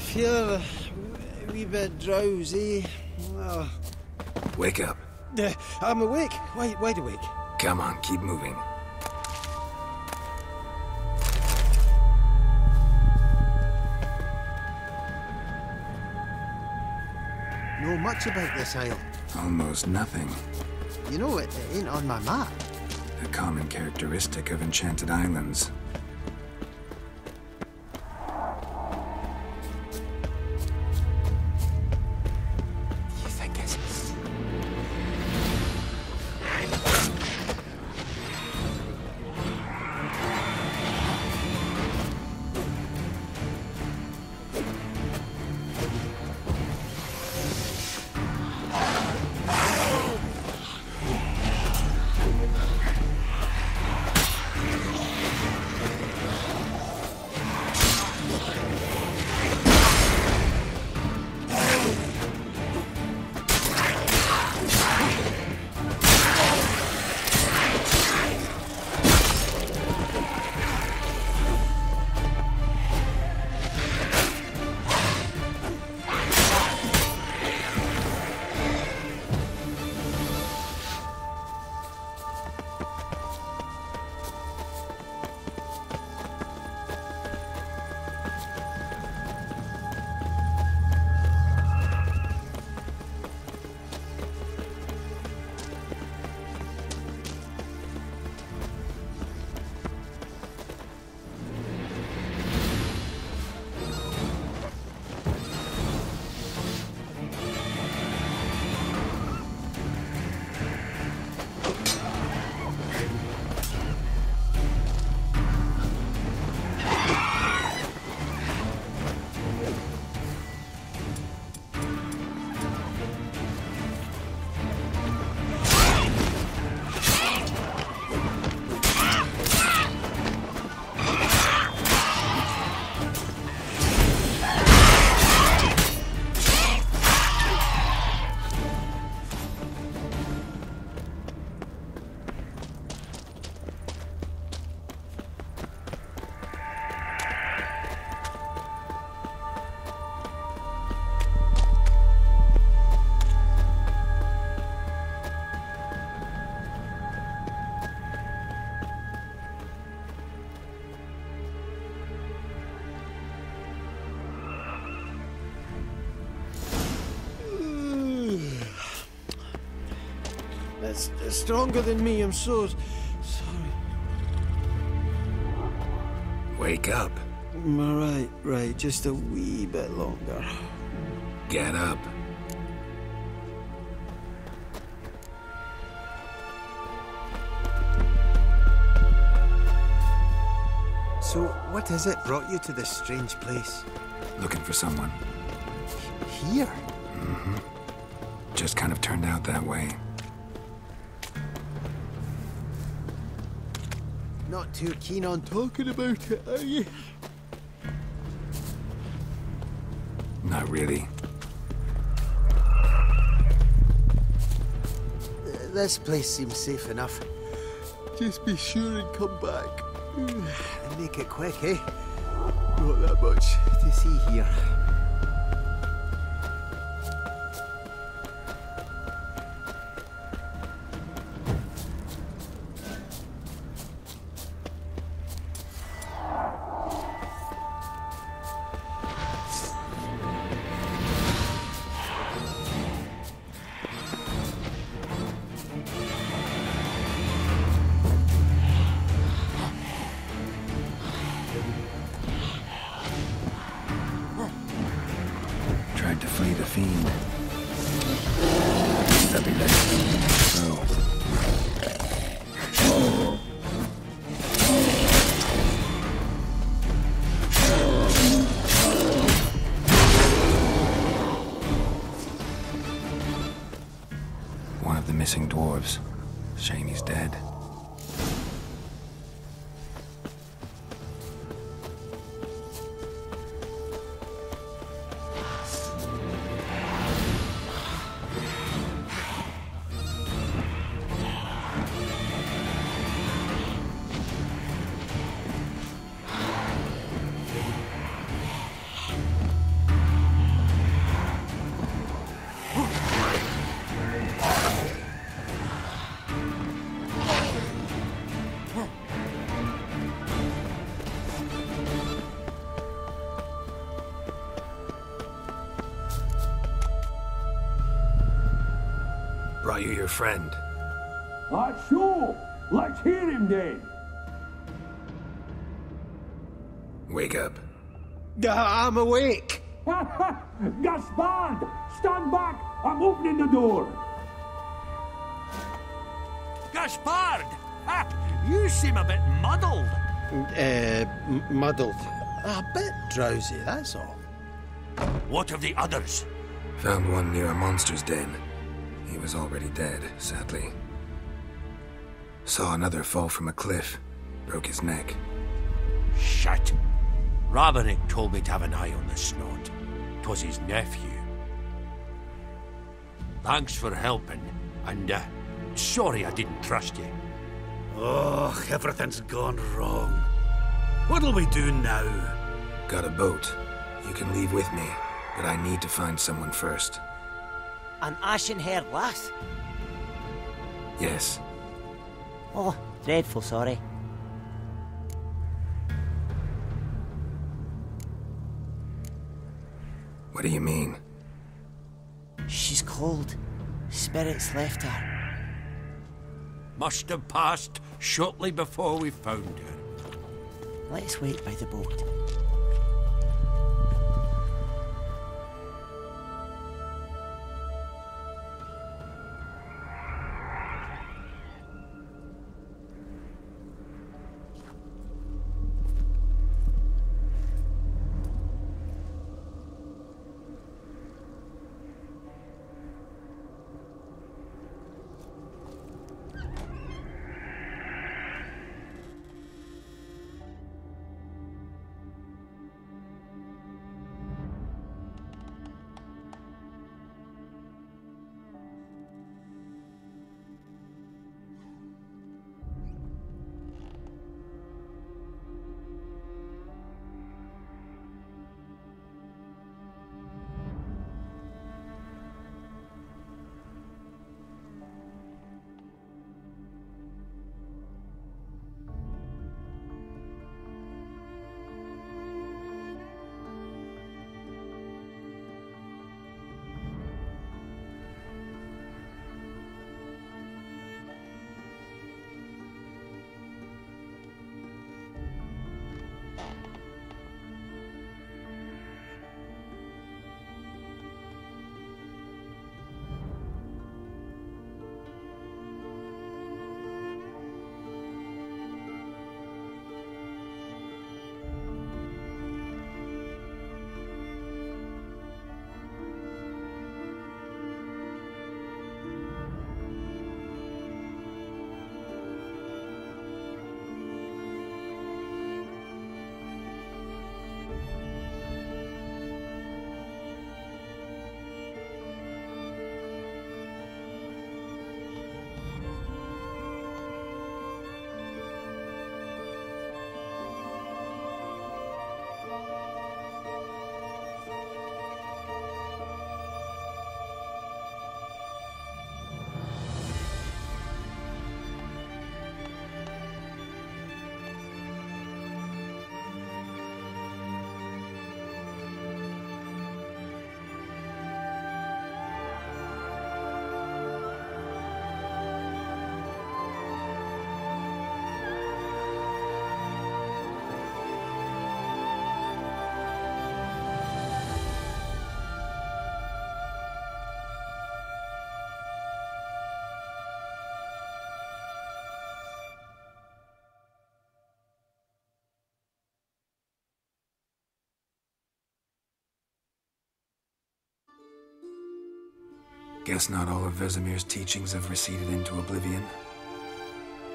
Feel a wee bit drowsy. Oh. Wake up. I'm awake. Wide awake. Come on, keep moving. Know much about this isle? Almost nothing. You know, it ain't on my map. A common characteristic of enchanted islands. It's stronger than me, I'm so sorry. Wake up. Right, just a wee bit longer. Get up. So, what is it brought you to this strange place? Looking for someone. Here? Mm-hmm. Just kind of turned out that way. Not too keen on talking about it, are you? Not really. This place seems safe enough. Just be sure and come back. And make it quick, eh? Not that much to see here. Tried to flee the fiend. Stubby legs. One of the missing dwarves. Shame he's dead. Brought you your friend. Sure. Let's hear him then. Wake up. I'm awake. Gaspard! Stand back! I'm opening the door. Gaspard! You seem a bit muddled. Muddled. A bit drowsy, that's all. What of the others? Found one near a monster's den. He was already dead, sadly. Saw another fall from a cliff. Broke his neck. Shit. Robinick told me to have an eye on the snot. 'Twas his nephew. Thanks for helping, and sorry I didn't trust you. Oh, everything's gone wrong. What'll we do now? Got a boat. You can leave with me, but I need to find someone first. An ashen-haired lass? Yes. Oh, dreadful sorry. What do you mean? She's cold. Spirits left her. Must have passed shortly before we found her. Let's wait by the boat. Guess not all of Vesemir's teachings have receded into oblivion.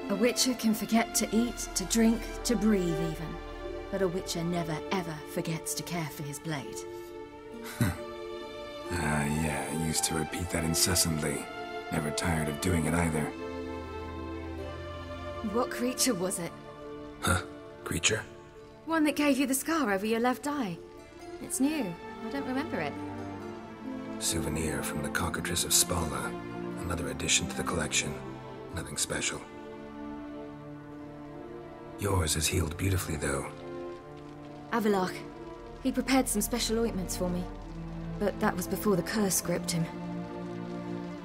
A witcher can forget to eat, to drink, to breathe even. But a witcher never ever forgets to care for his blade. Yeah, I used to repeat that incessantly. Never tired of doing it either. What creature was it? Huh? Creature? One that gave you the scar over your left eye. It's new. I don't remember it. Souvenir from the Cockatrice of Spala. Another addition to the collection. Nothing special. Yours has healed beautifully, though. Avalok. He prepared some special ointments for me. But that was before the curse gripped him.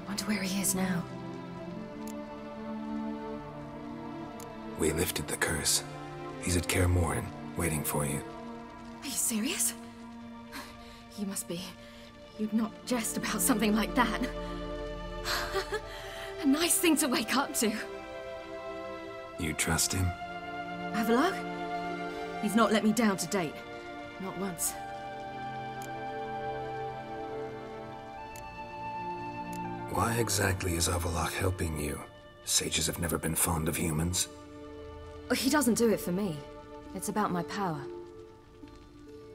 Wonder where he is now. We lifted the curse. He's at Kaer Morhen, waiting for you. Are you serious? You must be. You'd not jest about something like that. A nice thing to wake up to. You trust him? Avalok? He's not let me down to date. Not once. Why exactly is Avalok helping you? Sages have never been fond of humans. He doesn't do it for me. It's about my power.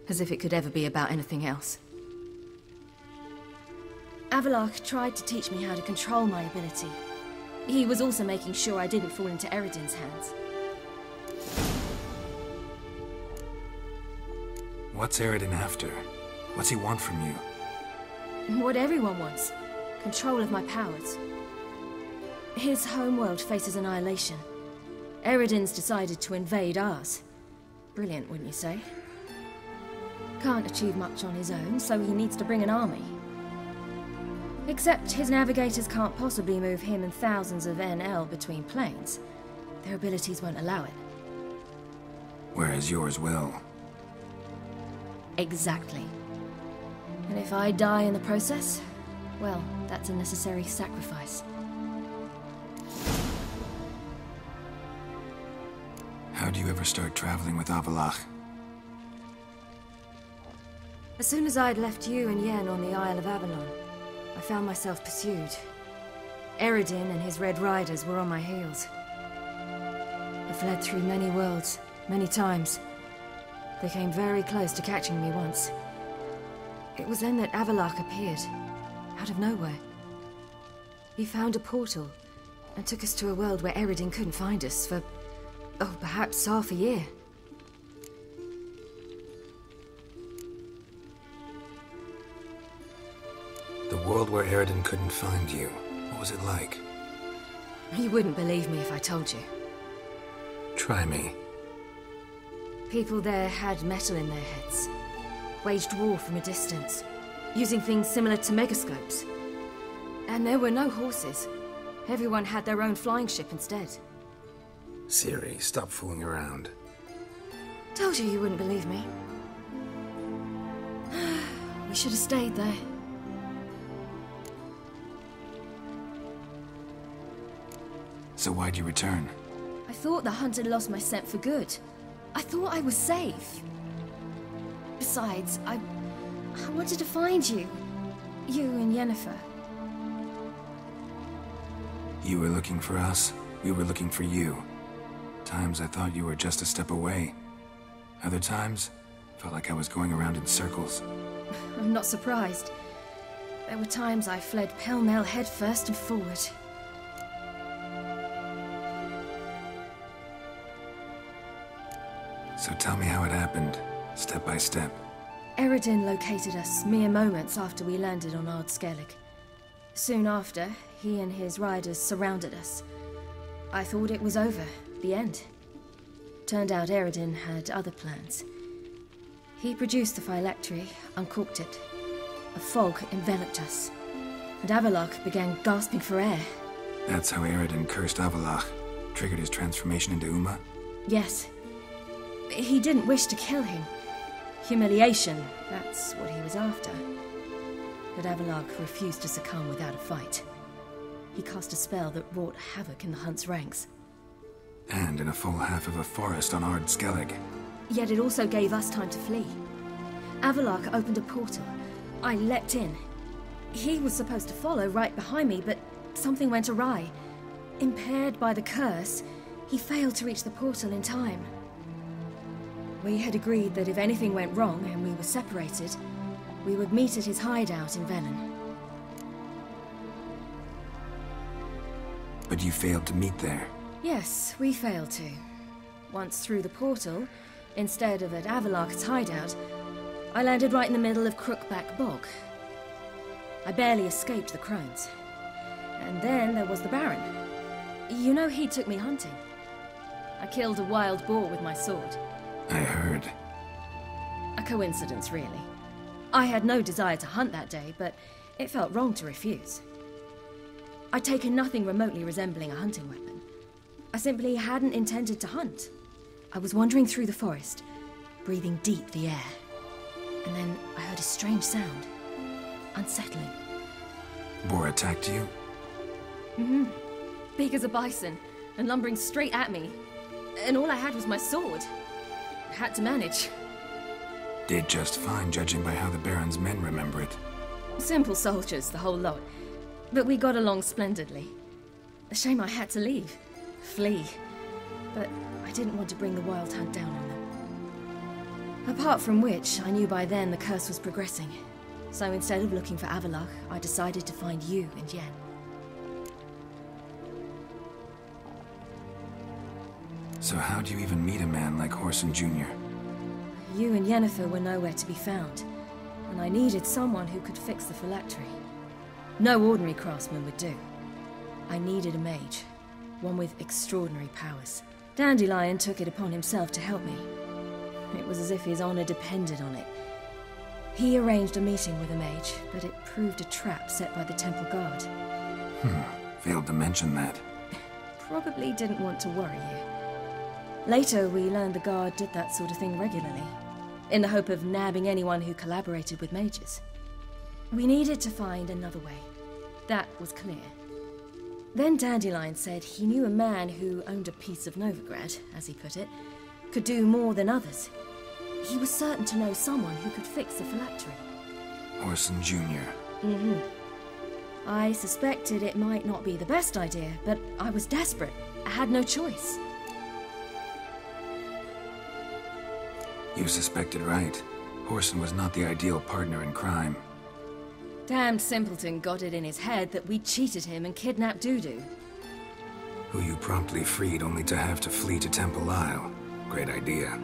As if it could ever be about anything else. Avalok tried to teach me how to control my ability. He was also making sure I didn't fall into Eredin's hands. What's Eredin after? What's he want from you? What everyone wants. Control of my powers. His homeworld faces annihilation. Eredin's decided to invade ours. Brilliant, wouldn't you say? Can't achieve much on his own, so he needs to bring an army. Except his navigators can't possibly move him and thousands of NL between planes. Their abilities won't allow it. Whereas yours will. Exactly. And if I die in the process, well, that's a necessary sacrifice. How do you ever start traveling with Avalok? As soon as I'd left you and Yen on the Isle of Avalon, I found myself pursued. Eredin and his Red Riders were on my heels. I fled through many worlds, many times. They came very close to catching me once. It was then that Avalok appeared, out of nowhere. He found a portal, and took us to a world where Eredin couldn't find us for, oh, perhaps half a year. The world where Eredin couldn't find you. What was it like? You wouldn't believe me if I told you. Try me. People there had metal in their heads. Waged war from a distance, using things similar to megascopes. And there were no horses. Everyone had their own flying ship instead. Ciri, stop fooling around. Told you wouldn't believe me. We should have stayed there. So why'd you return? I thought the hunt had lost my scent for good. I thought I was safe. Besides, I wanted to find you. You and Yennefer. You were looking for us. We were looking for you. Times I thought you were just a step away. Other times, felt like I was going around in circles. I'm not surprised. There were times I fled pell-mell headfirst and forward. So tell me how it happened, step by step. Eredin located us mere moments after we landed on Ard Skellig. Soon after, he and his riders surrounded us. I thought it was over, the end. Turned out Eredin had other plans. He produced the phylactery, uncorked it. A fog enveloped us, and Avalok began gasping for air. That's how Eredin cursed Avalok, triggered his transformation into Uma? Yes. He didn't wish to kill him. Humiliation, that's what he was after. But Avalok refused to succumb without a fight. He cast a spell that wrought havoc in the Hunt's ranks. And in a full half of a forest on Ard Skellig. Yet it also gave us time to flee. Avalok opened a portal. I leapt in. He was supposed to follow right behind me, but something went awry. Impaired by the curse, he failed to reach the portal in time. We had agreed that if anything went wrong and we were separated, we would meet at his hideout in Venom. But you failed to meet there. Yes, we failed to. Once through the portal, instead of at Avalok's hideout, I landed right in the middle of Crookback Bog. I barely escaped the crones. And then there was the Baron. You know, he took me hunting. I killed a wild boar with my sword. I heard. A coincidence, really. I had no desire to hunt that day, but it felt wrong to refuse. I'd taken nothing remotely resembling a hunting weapon. I simply hadn't intended to hunt. I was wandering through the forest, breathing deep the air. And then I heard a strange sound. Unsettling. Boar attacked you? Mm-hmm. Big as a bison, and lumbering straight at me. And all I had was my sword. I had to manage. Did just fine, judging by how the Baron's men remember it. Simple soldiers, the whole lot. But we got along splendidly. A shame I had to leave. Flee. But I didn't want to bring the wild hunt down on them. Apart from which, I knew by then the curse was progressing. So instead of looking for Avalok, I decided to find you and Yen. So how do you even meet a man like Whoreson Jr.? You and Yennefer were nowhere to be found, and I needed someone who could fix the phylactery. No ordinary craftsman would do. I needed a mage, one with extraordinary powers. Dandelion took it upon himself to help me. It was as if his honor depended on it. He arranged a meeting with a mage, but it proved a trap set by the temple guard. Failed to mention that. Probably didn't want to worry you. Later, we learned the guard did that sort of thing regularly, in the hope of nabbing anyone who collaborated with mages. We needed to find another way. That was clear. Then Dandelion said he knew a man who owned a piece of Novigrad, as he put it, could do more than others. He was certain to know someone who could fix the phylactery. Whoreson Jr. Mm-hmm. I suspected it might not be the best idea, but I was desperate. I had no choice. You suspected right. Whoreson was not the ideal partner in crime. Damned simpleton got it in his head that we'd cheated him and kidnapped Dudu. Who you promptly freed only to have to flee to Temple Isle. Great idea.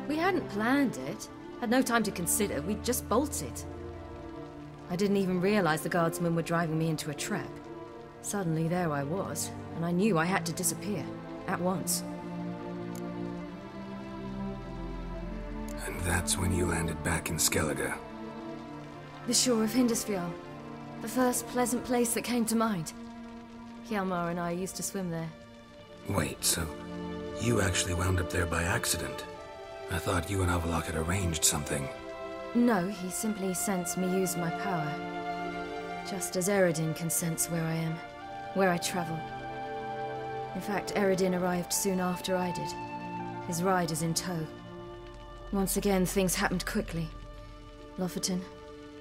We hadn't planned it. Had no time to consider. We just bolted. I didn't even realize the guardsmen were driving me into a trap. Suddenly there I was, and I knew I had to disappear. At once. And that's when you landed back in Skellige. The shore of Hindisfjall. The first pleasant place that came to mind. Hjalmar and I used to swim there. Wait, so you actually wound up there by accident? I thought you and Avalok had arranged something. No, he simply sensed me use my power. Just as Eredin can sense where I am, where I travel. In fact, Eredin arrived soon after I did. His riders in tow. Once again, things happened quickly. Lofoten,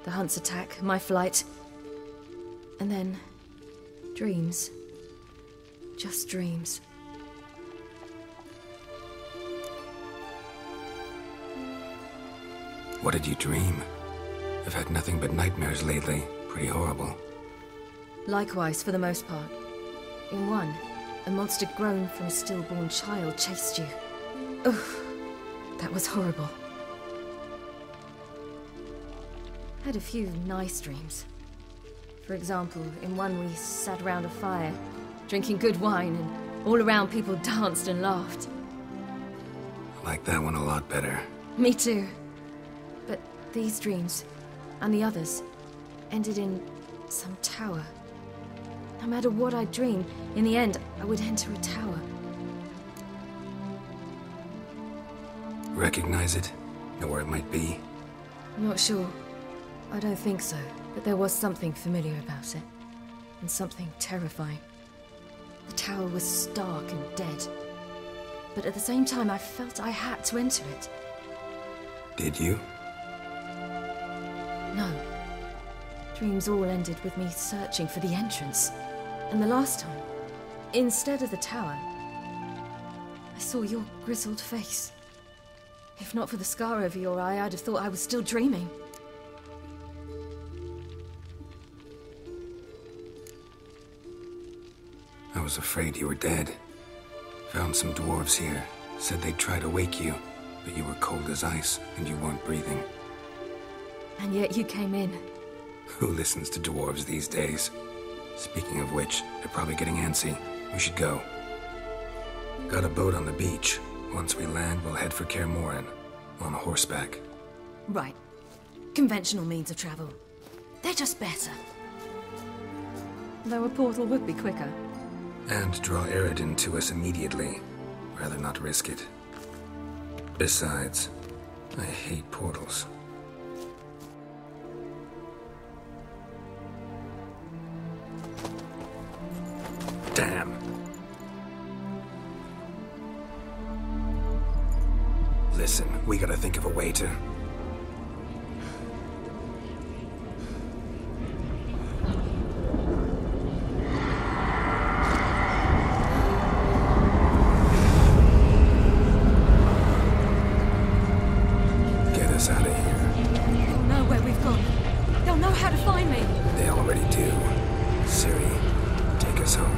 the hunt's attack, my flight. And then, dreams. Just dreams. What did you dream? I've had nothing but nightmares lately. Pretty horrible. Likewise, for the most part. In one, a monster grown from a stillborn child chased you. Ugh, that was horrible. Had a few nice dreams. For example, in one we sat around a fire, drinking good wine, and all around people danced and laughed. I like that one a lot better. Me too. But these dreams, and the others, ended in some tower. No matter what I dreamed, in the end, I would enter a tower. Recognize it? Know where it might be? Not sure. I don't think so, but there was something familiar about it. And something terrifying. The tower was stark and dead. But at the same time, I felt I had to enter it. Did you? No. Dreams all ended with me searching for the entrance. And the last time, instead of the tower, I saw your grizzled face. If not for the scar over your eye, I'd have thought I was still dreaming. I was afraid you were dead. Found some dwarves here. Said they'd try to wake you, but you were cold as ice and you weren't breathing. And yet you came in. Who listens to dwarves these days? Speaking of which, they're probably getting antsy. We should go. Got a boat on the beach. Once we land, we'll head for Kaer Morhen. On horseback. Right. Conventional means of travel. They're just better. Though a portal would be quicker. And draw Eredin to us immediately. Rather not risk it. Besides, I hate portals. Damn. Listen, we gotta think of a way to... get us out of here. They'll know where we've gone. They'll know how to find me. They already do. Ciri, take us home.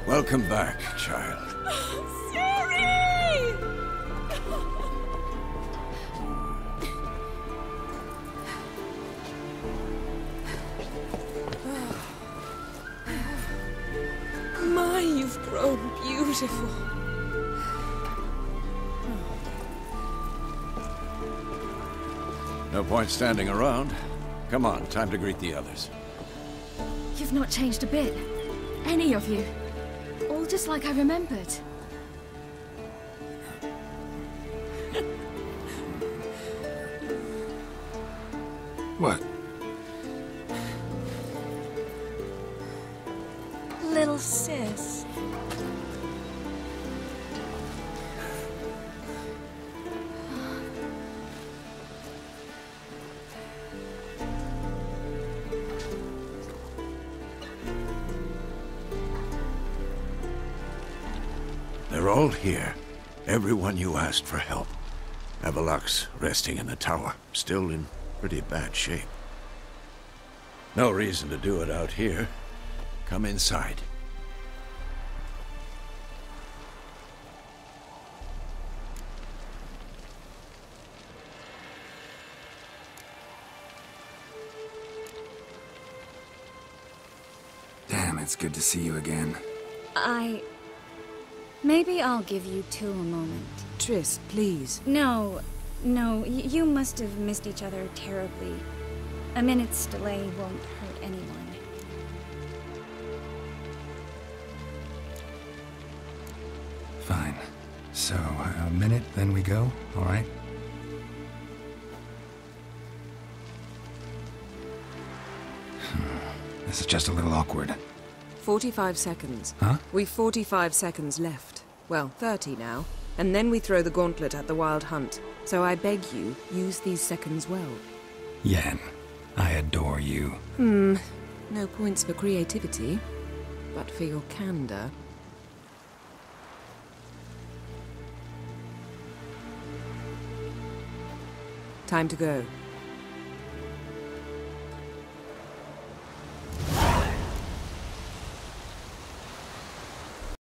Welcome back, child. Ciri! My, you've grown beautiful. No point standing around. Come on, time to greet the others. You've not changed a bit. Any of you. All just like I remembered. What? Little sis. They're all here. Everyone you asked for help. Avalok's resting in the tower, still in pretty bad shape. No reason to do it out here. Come inside. Damn, it's good to see you again. Maybe I'll give you two a moment. Triss, please. No, you must have missed each other terribly. A minute's delay won't hurt anyone. Fine. So, a minute, then we go, all right? This is just a little awkward. 45 seconds. Huh? We've 45 seconds left. Well, 30 now. And then we throw the gauntlet at the Wild Hunt. So I beg you, use these seconds well. Yen, I adore you. No points for creativity, but for your candor. Time to go.